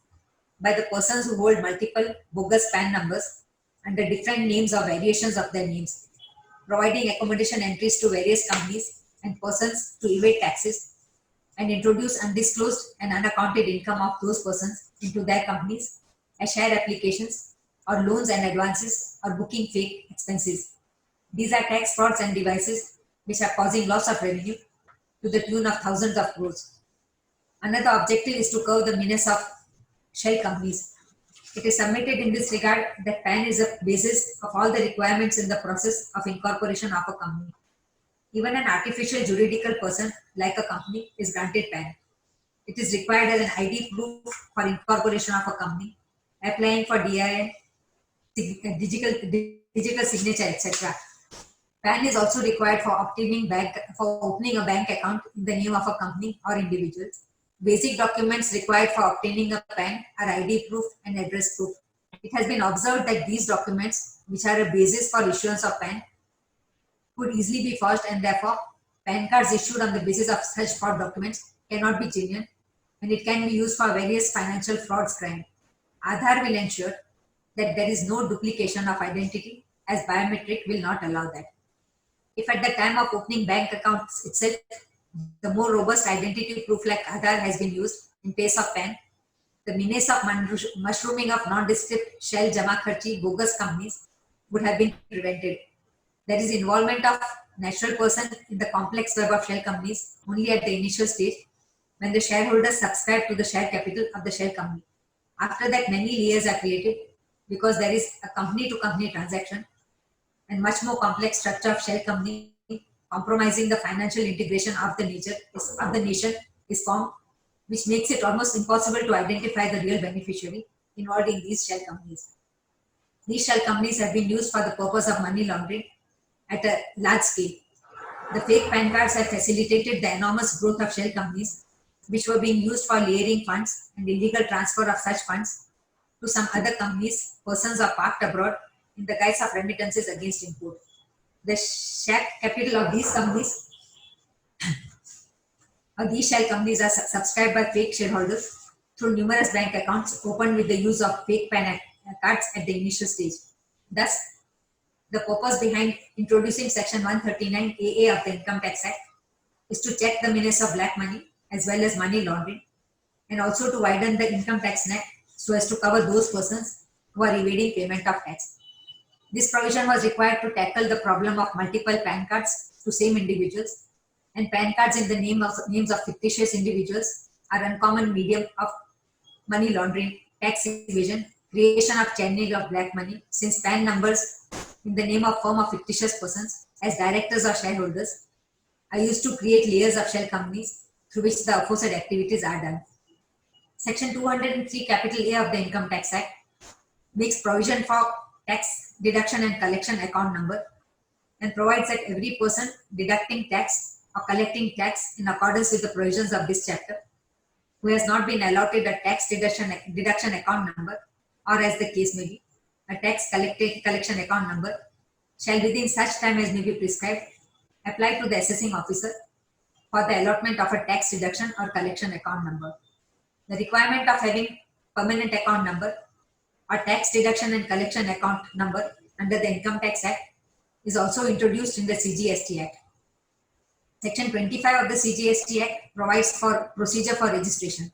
by the persons who hold multiple bogus PAN numbers under different names or variations of their names, providing accommodation entries to various companies and persons to evade taxes and introduce undisclosed and unaccounted income of those persons into their companies as share applications or loans and advances or booking fake expenses. These are tax frauds and devices which are causing loss of revenue to the tune of thousands of crores. Another objective is to curb the menace of shell companies. It is submitted in this regard that PAN is a basis of all the requirements in the process of incorporation of a company. Even an artificial juridical person like a company is granted PAN. It is required as an ID proof for incorporation of a company, applying for DIN, digital signature, etc. PAN is also required for opening a bank account in the name of a company or individual. Basic documents required for obtaining a PAN are ID proof and address proof. It has been observed that these documents, which are a basis for issuance of PAN, could easily be forged, and therefore PAN cards issued on the basis of such fraud documents cannot be genuine, and it can be used for various financial frauds crime. Aadhaar will ensure that there is no duplication of identity, as biometric will not allow that. If at the time of opening bank accounts itself, the more robust identity proof like Aadhaar has been used in place of PAN, the menace of mushrooming of nondescript shell jama kharchi bogus companies would have been prevented. There is involvement of natural person in the complex web of shell companies only at the initial stage when the shareholders subscribe to the share capital of the shell company. After that, many layers are created because there is a company-to-company transaction and much more complex structure of shell company compromising the financial integration of the nation is formed, which makes it almost impossible to identify the real beneficiary involved in these shell companies. These shell companies have been used for the purpose of money laundering at a large scale. The fake PAN cards have facilitated the enormous growth of shell companies, which were being used for layering funds and illegal transfer of such funds to some other companies, persons are parked abroad in the guise of remittances against import. The share capital of these companies or these shell companies are subscribed by fake shareholders through numerous bank accounts opened with the use of fake PAN cards at the initial stage. Thus, the purpose behind introducing Section 139 AA of the Income Tax Act is to check the menace of black money as well as money laundering, and also to widen the income tax net so as to cover those persons who are evading payment of tax. This provision was required to tackle the problem of multiple PAN cards to same individuals, and PAN cards in the names of fictitious individuals are uncommon medium of money laundering, tax evasion, creation of channeling of black money, since PAN numbers in the name of firm of fictitious persons as directors or shareholders are used to create layers of shell companies through which the aforesaid activities are done. Section 203 capital A of the Income Tax Act makes provision for tax deduction and collection account number and provides that every person deducting tax or collecting tax in accordance with the provisions of this chapter who has not been allotted a tax deduction account number, or as the case may be, a tax collection account number, shall within such time as may be prescribed apply to the assessing officer for the allotment of a tax deduction or collection account number. The requirement of having permanent account number or tax deduction and collection account number under the Income Tax Act is also introduced in the CGST Act. Section 25 of the CGST Act provides for procedure for registration.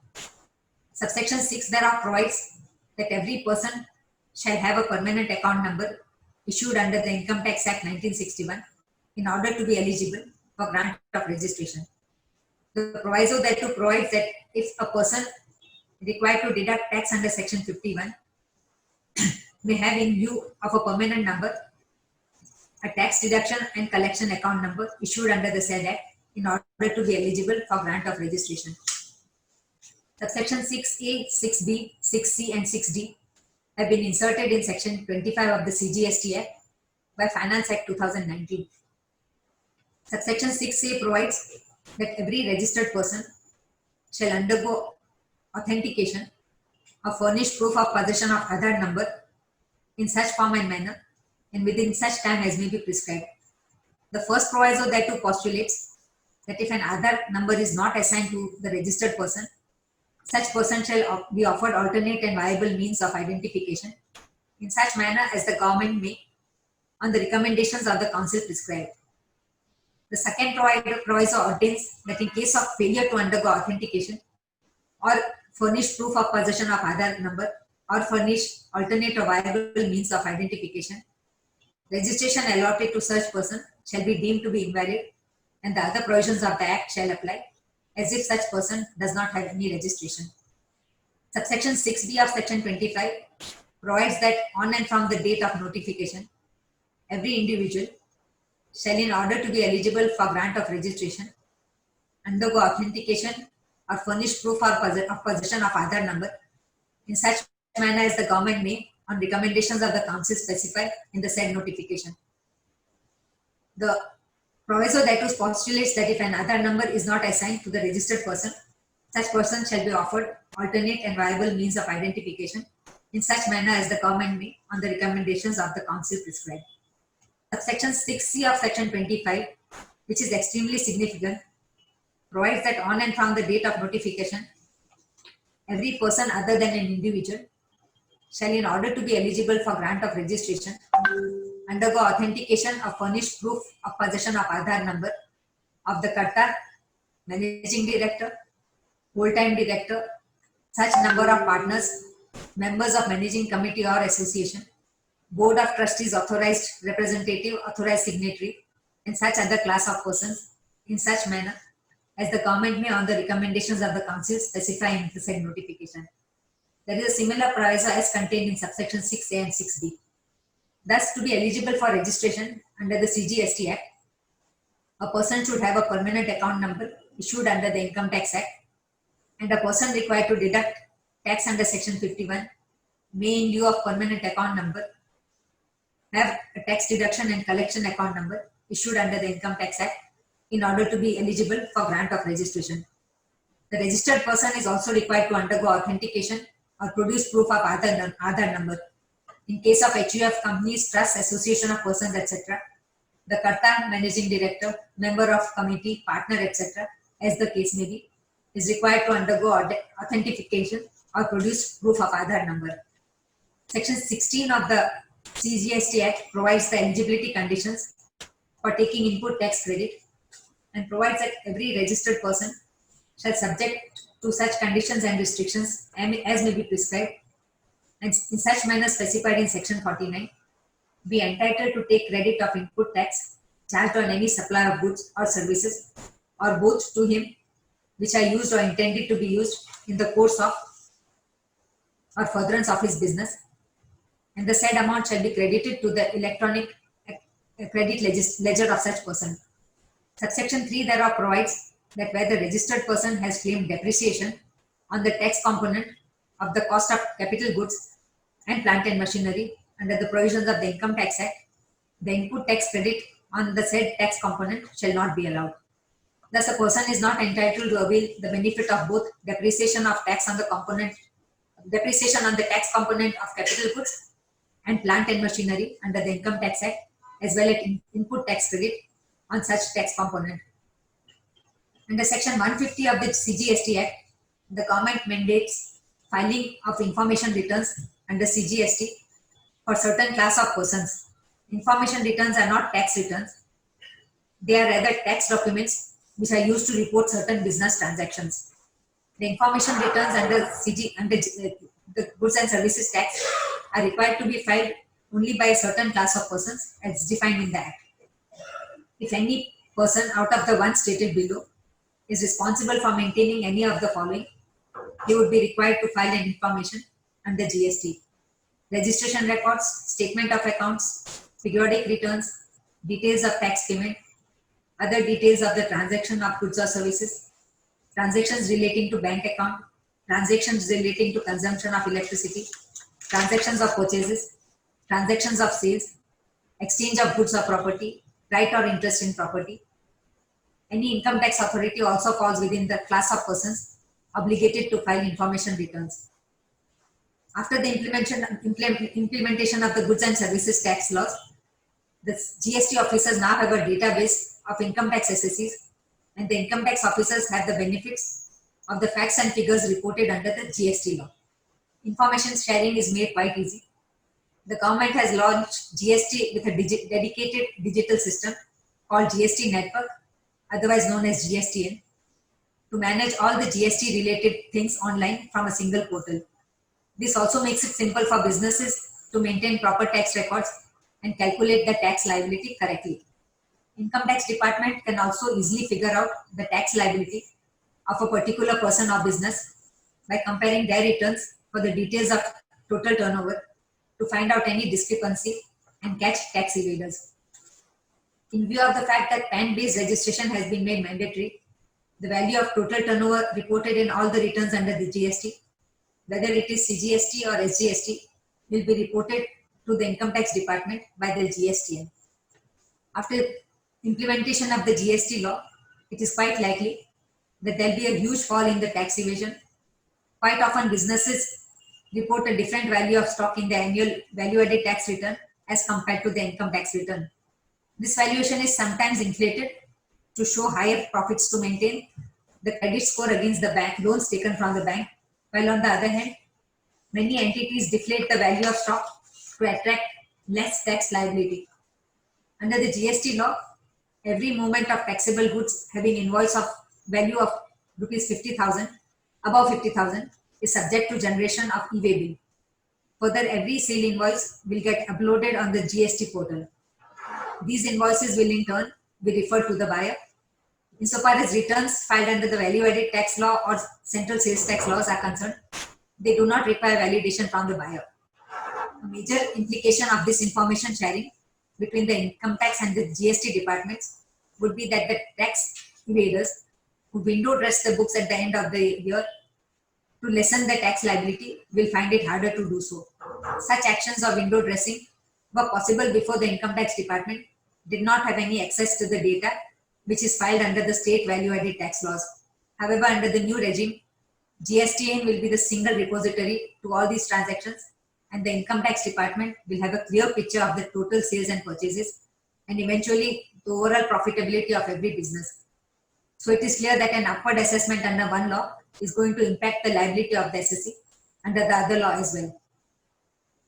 Subsection 6 thereof provides that every person shall have a permanent account number issued under the Income Tax Act 1961 in order to be eligible for grant of registration. The proviso thereto provides that if a person required to deduct tax under Section 51 may have in lieu of a permanent number a tax deduction and collection account number issued under the said Act in order to be eligible for grant of registration. Subsection 6A, 6B, 6C and 6D have been inserted in Section 25 of the CGST Act by Finance Act 2019. Subsection 6A provides that every registered person shall undergo authentication or furnish proof of possession of Aadhaar number in such form and manner and within such time as may be prescribed. The first proviso thereto postulates that if an Aadhaar number is not assigned to the registered person, such person shall be offered alternate and viable means of identification in such manner as the government may, on the recommendations of the council, prescribe. The second proviso ordains that in case of failure to undergo authentication or furnish proof of possession of Aadhaar number or furnish alternate or viable means of identification, registration allotted to such person shall be deemed to be invalid and the other provisions of the Act shall apply as if such person does not have any registration. Subsection 6B of Section 25 provides that on and from the date of notification, every individual shall, in order to be eligible for grant of registration, undergo authentication or furnish proof of possession of Aadhaar number in such manner as the government may, on recommendations of the council, specify in the said notification. The proviso thereto postulates that if an Aadhaar number is not assigned to the registered person, such person shall be offered alternate and viable means of identification in such manner as the government may, on the recommendations of the council, prescribe. Subsection 6C of Section 25, which is extremely significant, provides that on and from the date of notification, every person other than an individual shall, in order to be eligible for grant of registration, undergo authentication or furnish proof of possession of Aadhaar number of the Karta, Managing Director, Full-Time Director, such number of partners, members of Managing Committee or Association, Board of Trustees, authorized representative, authorized signatory, and such other class of persons in such manner as the government may, on the recommendations of the council, specify in the said notification. There is a similar proviso as contained in subsection 6A and 6B. Thus, to be eligible for registration under the CGST Act, a person should have a permanent account number issued under the Income Tax Act, and a person required to deduct tax under Section 51 may, in lieu of permanent account number, have a tax deduction and collection account number issued under the Income Tax Act in order to be eligible for grant of registration. The registered person is also required to undergo authentication or produce proof of Aadhaar number. In case of HUF companies, trust, association of persons, etc., the Karta, managing director, member of committee, partner, etc., as the case may be, is required to undergo authentication or produce proof of Aadhaar number. Section 16 of the CGST Act provides the eligibility conditions for taking input tax credit and provides that every registered person shall subject to such conditions and restrictions as may be prescribed and in such manner specified in section 49 be entitled to take credit of input tax charged on any supply of goods or services or both to him which are used or intended to be used in the course of or furtherance of his business, and the said amount shall be credited to the electronic credit ledger of such person. Subsection 3 thereof provides that where the registered person has claimed depreciation on the tax component of the cost of capital goods and plant and machinery under the provisions of the Income Tax Act, the input tax credit on the said tax component shall not be allowed. Thus, a person is not entitled to avail the benefit of both depreciation on the tax component of capital goods and plant and machinery under the Income Tax Act, as well as input tax credit on such tax component. Under section 150 of the CGST Act, the government mandates filing of information returns under CGST for certain class of persons. Information returns are not tax returns. They are rather tax documents which are used to report certain business transactions. The information returns under the goods and services tax are required to be filed only by a certain class of persons as defined in the Act. If any person out of the one stated below is responsible for maintaining any of the following, he would be required to file an information under GST. Registration records, statement of accounts, periodic returns, details of tax payment, other details of the transaction of goods or services, transactions relating to bank account, transactions relating to consumption of electricity, transactions of purchases, transactions of sales, exchange of goods or property, right or interest in property. Any income tax authority also falls within the class of persons obligated to file information returns. After the implementation of the goods and services tax laws, the GST officers now have a database of income tax assessees, and the income tax officers have the benefits of the facts and figures reported under the GST law. Information sharing is made quite easy. The government has launched GST with a dedicated digital system called GST Network, otherwise known as GSTN, to manage all the GST related things online from a single portal. This also makes it simple for businesses to maintain proper tax records and calculate the tax liability correctly. Income tax department can also easily figure out the tax liability of a particular person or business by comparing their returns for the details of total turnover to find out any discrepancy and catch tax evaders. In view of the fact that PAN-based registration has been made mandatory, the value of total turnover reported in all the returns under the GST, whether it is CGST or SGST, will be reported to the Income Tax Department by the GSTN. After implementation of the GST law, it is quite likely that there will be a huge fall in the tax evasion. Quite often businesses report a different value of stock in the annual value-added tax return as compared to the income tax return. This valuation is sometimes inflated to show higher profits to maintain the credit score against the bank loans taken from the bank, while on the other hand, many entities deflate the value of stock to attract less tax liability. Under the GST law, every movement of taxable goods having invoice of value of rupees 50,000 above 50,000 is subject to generation of e-way bill. Further, every sale invoice will get uploaded on the GST portal. These invoices will in turn be referred to the buyer. Insofar as returns filed under the value-added tax law or central sales tax laws are concerned, they do not require validation from the buyer. A major implication of this information sharing between the income tax and the GST departments would be that the tax evaders who window dress the books at the end of the year to lessen the tax liability will find it harder to do so. Such actions of window dressing were possible before the income tax department did not have any access to the data which is filed under the state value added tax laws. However, under the new regime, GSTN will be the single repository to all these transactions, and the income tax department will have a clear picture of the total sales and purchases and eventually the overall profitability of every business. So it is clear that an upward assessment under one law is going to impact the liability of the SSC under the other law as well.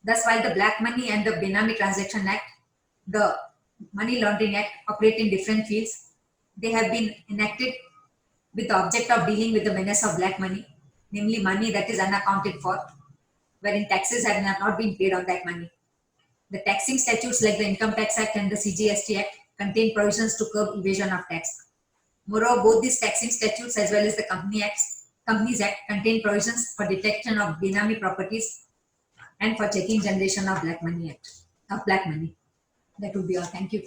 Thus, while the Black Money and the Benami Transaction Act, the Money Laundering Act operate in different fields, they have been enacted with the object of dealing with the menace of black money, namely money that is unaccounted for, wherein taxes have not been paid on that money. The taxing statutes like the Income Tax Act and the CGST Act contain provisions to curb evasion of tax. Moreover, both these taxing statutes as well as the Companies Act contain provisions for detection of Benami properties and for checking generation of black money. That would be all. Thank you.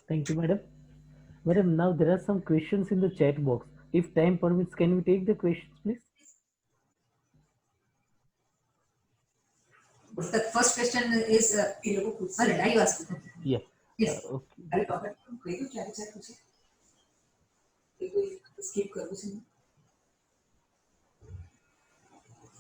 Thank you, madam. Madam, now there are some questions in the chat box. If time permits, can we take the questions, please? The first question is, are you asking? Yeah. Yes. Okay.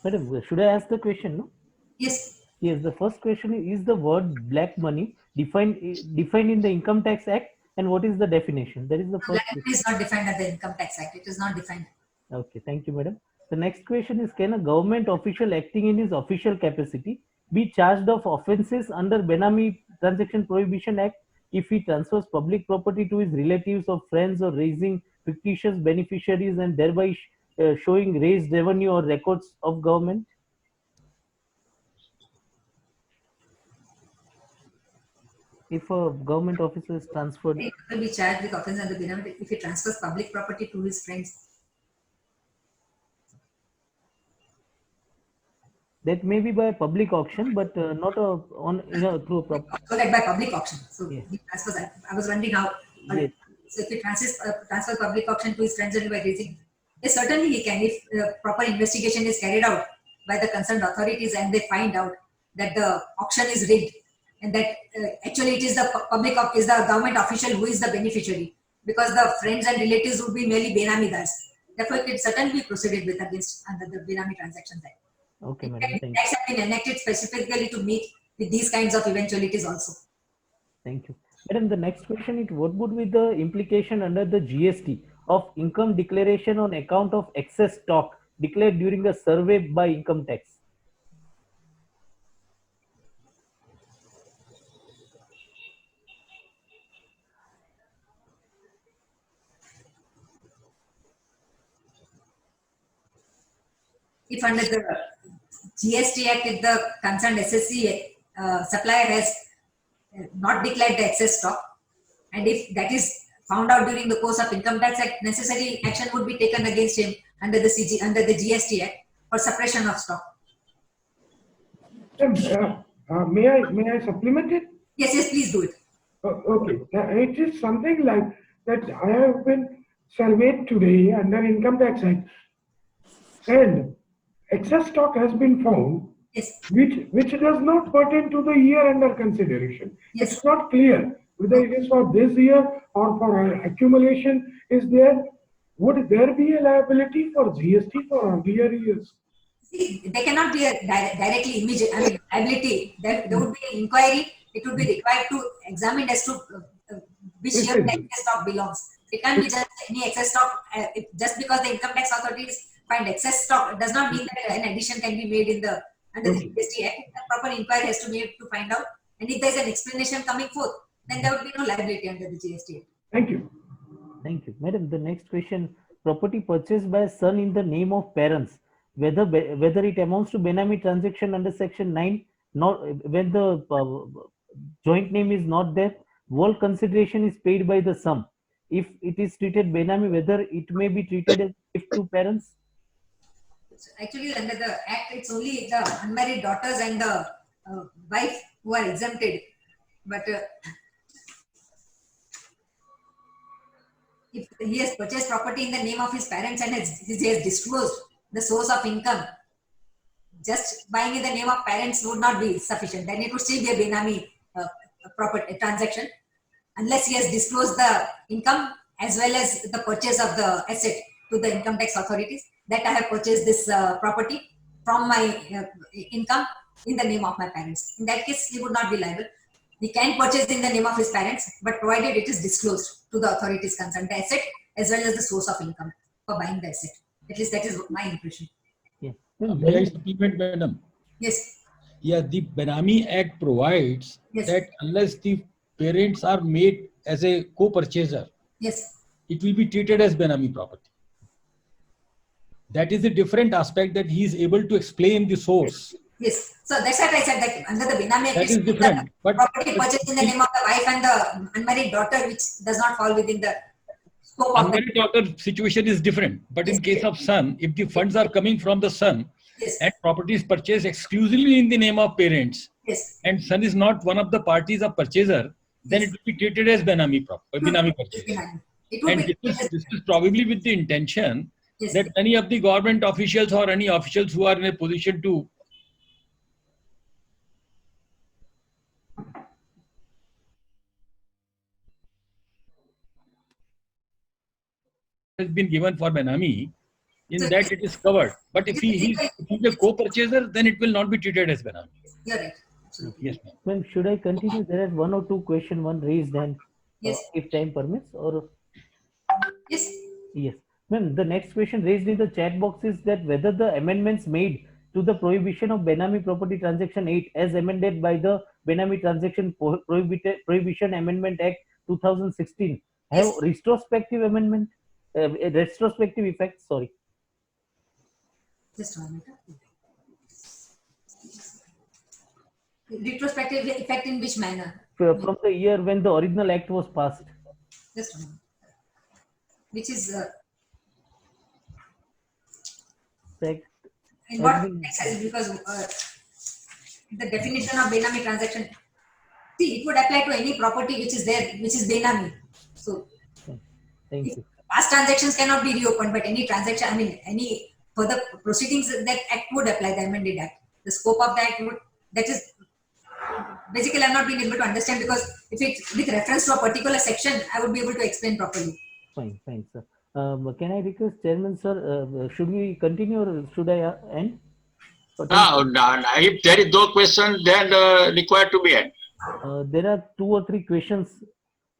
Madam, should I ask the question? No. Yes. Yes. The first question is the word black money defined in the Income Tax Act, and what is the definition? That is the first. Black money is not defined under the Income Tax Act. It is not defined. Okay. Thank you, madam. The next question is: can a government official acting in his official capacity be charged of offences under Benami Transaction Prohibition Act if he transfers public property to his relatives or friends, or raising fictitious beneficiaries and thereby showing raised revenue or records of government? If a government officer is transferred, He will be charged with offence under Benami if he transfers public property to his friends. that may be by public auction, but not through a proper. So that by public auction. So Yes. he transfers. I was wondering how. Yes. So if he transfers public auction to his friends and by raising, yes, certainly he can. If proper investigation is carried out by the concerned authorities and they find out that the auction is rigged and that actually it is the the government official who is the beneficiary, because the friends and relatives would be merely Benamidars. Therefore, it can certainly be proceeded with against under the Benami Transactions Act. Okay, madam. Thank you. Tax have been enacted specifically to meet with these kinds of eventualities also. Thank you. Madam, the next question is: what would be the implication under the GST of income declaration on account of excess stock declared during a survey by income tax? If under the GST Act, if the concerned SSC supplier has not declared the excess stock, and if that is found out during the course of Income Tax Act, necessary action would be taken against him under the GST Act for suppression of stock. May I supplement it? Yes, please do it. Okay, it is something like that. I have been surveyed today under Income Tax Act, and excess stock has been found, Yes. which does not pertain to the year under consideration. Yes. It's not clear whether it is for this year or for accumulation is there. Would there be a liability for GST for earlier years? See, they cannot be directly immediate. I mean, liability. There would be an inquiry. It would be required to examine as to which year the excess stock belongs. It can't be just any excess stock. Just because the income tax authorities find excess stock does not mean that an addition can be made under the GST Act. A proper inquiry has to be made to find out. And if there is an explanation coming forth, then there would be no liability under the GST Act. Thank you. Thank you, madam. The next question: property purchased by a son in the name of parents, whether it amounts to Benami transaction under Section 9, not when the joint name is not there, whole consideration is paid by the sum. If it is treated Benami, whether it may be treated as gift to parents? Actually, under the Act, it's only the unmarried daughters and the wife who are exempted. But if he has purchased property in the name of his parents and he has disclosed the source of income, just buying in the name of parents would not be sufficient. Then it would still be a Benami property transaction, unless he has disclosed the income as well as the purchase of the asset to the income tax authorities, that I have purchased this property from my income in the name of my parents. In that case, he would not be liable. He can purchase in the name of his parents, but provided it is disclosed to the authorities concerned, the asset as well as the source of income for buying the asset. At least that is my impression. Yes. May I supplement, madam? Yes. Yeah, the Benami Act provides Yes. that unless the parents are made as a co-purchaser, Yes. it will be treated as Benami property. That is a different aspect that he is able to explain the source. Yes. So that's what I said, that under the Benami Act, That is different. the property purchased in the name of the wife and the unmarried daughter, which does not fall within the scope of the. Unmarried daughter situation is different. But in case of son, if the funds are coming from the son Yes. and property is purchased exclusively in the name of parents, Yes. and son is not one of the parties of purchaser, then Yes. it will be treated as Benami purchase. It would And be. this is probably with the intention Yes. that any of the government officials or any officials who are in a position to has been given for Benami, in So that it is covered. But if he is a co-purchaser, then it will not be treated as Benami. You're right. Absolutely. Yes, ma'am. Ma'am, should I continue? There are one or two questions, one raised and Yes. if time permits, or Yes. yes. Ma'am, the next question raised in the chat box is that whether the amendments made to the prohibition of Benami Property Transaction 8 as amended by the Benami Transaction Prohibition Amendment Act 2016 have Yes. retrospective effect, sorry. Just 1 minute. Retrospective effect in which manner? From the year when the original act was passed. Just 1 minute. Which is Fact, in what Admin. context? Because the definition of Benami transaction, see, it would apply to any property which is there, which is Benami. So, Thank you. past transactions cannot be reopened, but any transaction, I mean, any further proceedings, that act would apply, the amended act. The scope of that would, that is, basically I'm not being able to understand, because if it's with reference to a particular section, I would be able to explain properly. Fine, sir. Can I request Chairman, sir, should we continue or should I end? No, if there is no question, then required to be end. There are 2 or 3 questions.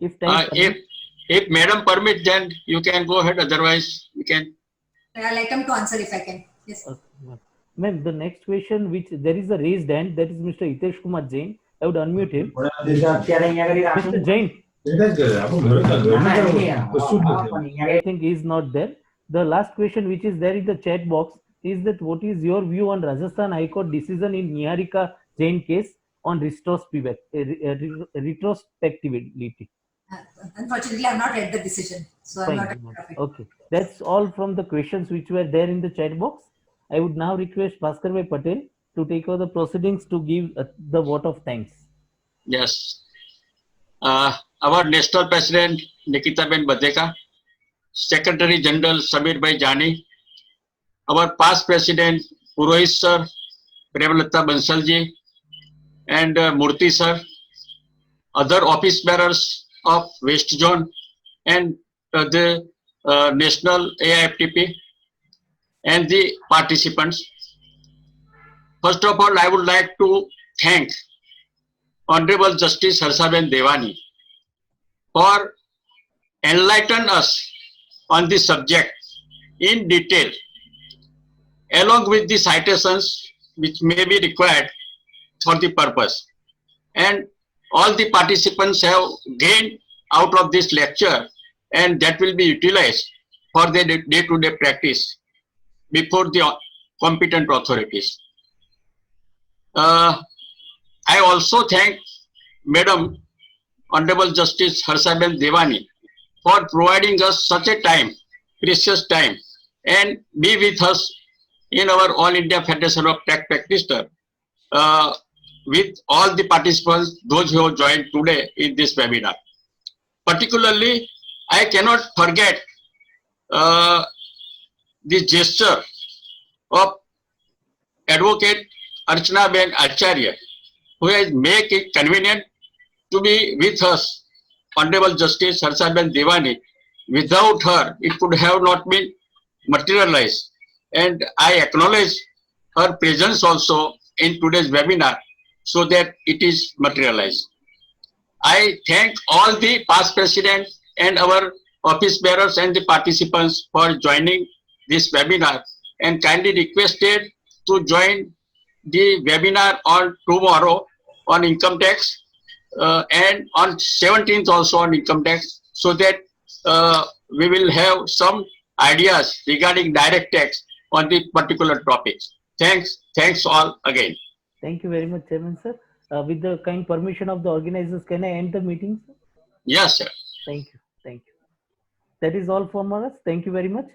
If time permits. If Madam permit, then you can go ahead. Otherwise, we can. I'll attempt to answer if I can. Yes. Ma'am, the next question, which there is a raised hand, that is Mr. Hitesh Kumar Jain. I would unmute him. Mr. Jain, I think he is not there. The last question, which is there in the chat box, is that what is your view on Rajasthan High Court decision in Niharika Jain case on retrospectivity? Unfortunately, I have not read the decision, so I'm not aware of it. Okay, that's all from the questions which were there in the chat box. I would now request Bhaskar Bhai Patel to take over the proceedings to give the vote of thanks. Yes. Our National President Nikita Ben Badeka, Secretary General Samir Bhai Jani, our past President Purohit Sir, Premalata Bansalji, and Murthy Sir, other office bearers of West Zone, and the National AIFTP, and the participants. First of all, I would like to thank Honorable Justice Harshaben Devani for enlightening us on this subject in detail, along with the citations which may be required for the purpose. And all the participants have gained out of this lecture, and that will be utilized for their day-to-day practice before the competent authorities. I also thank Madam Honorable Justice Harshaben Devani for providing us such a time, precious time, and be with us in our All India Federation of Tax Practitioners with all the participants, those who have joined today in this webinar. Particularly, I cannot forget the gesture of Advocate Archana Ben Acharya, who has made it convenient to be with us, Honorable Justice Harshaben Devani. Without her, it could have not been materialized. And I acknowledge her presence also in today's webinar so that it is materialized. I thank all the past presidents and our office bearers and the participants for joining this webinar, and kindly requested to join the webinar on tomorrow on income tax and on 17th also on income tax, so that we will have some ideas regarding direct tax on the particular topics. Thanks all again. Thank you very much, Chairman, sir. With the kind permission of the organizers, can I end the meeting, sir? Yes, sir. Thank you. Thank you. That is all from us. Thank you very much.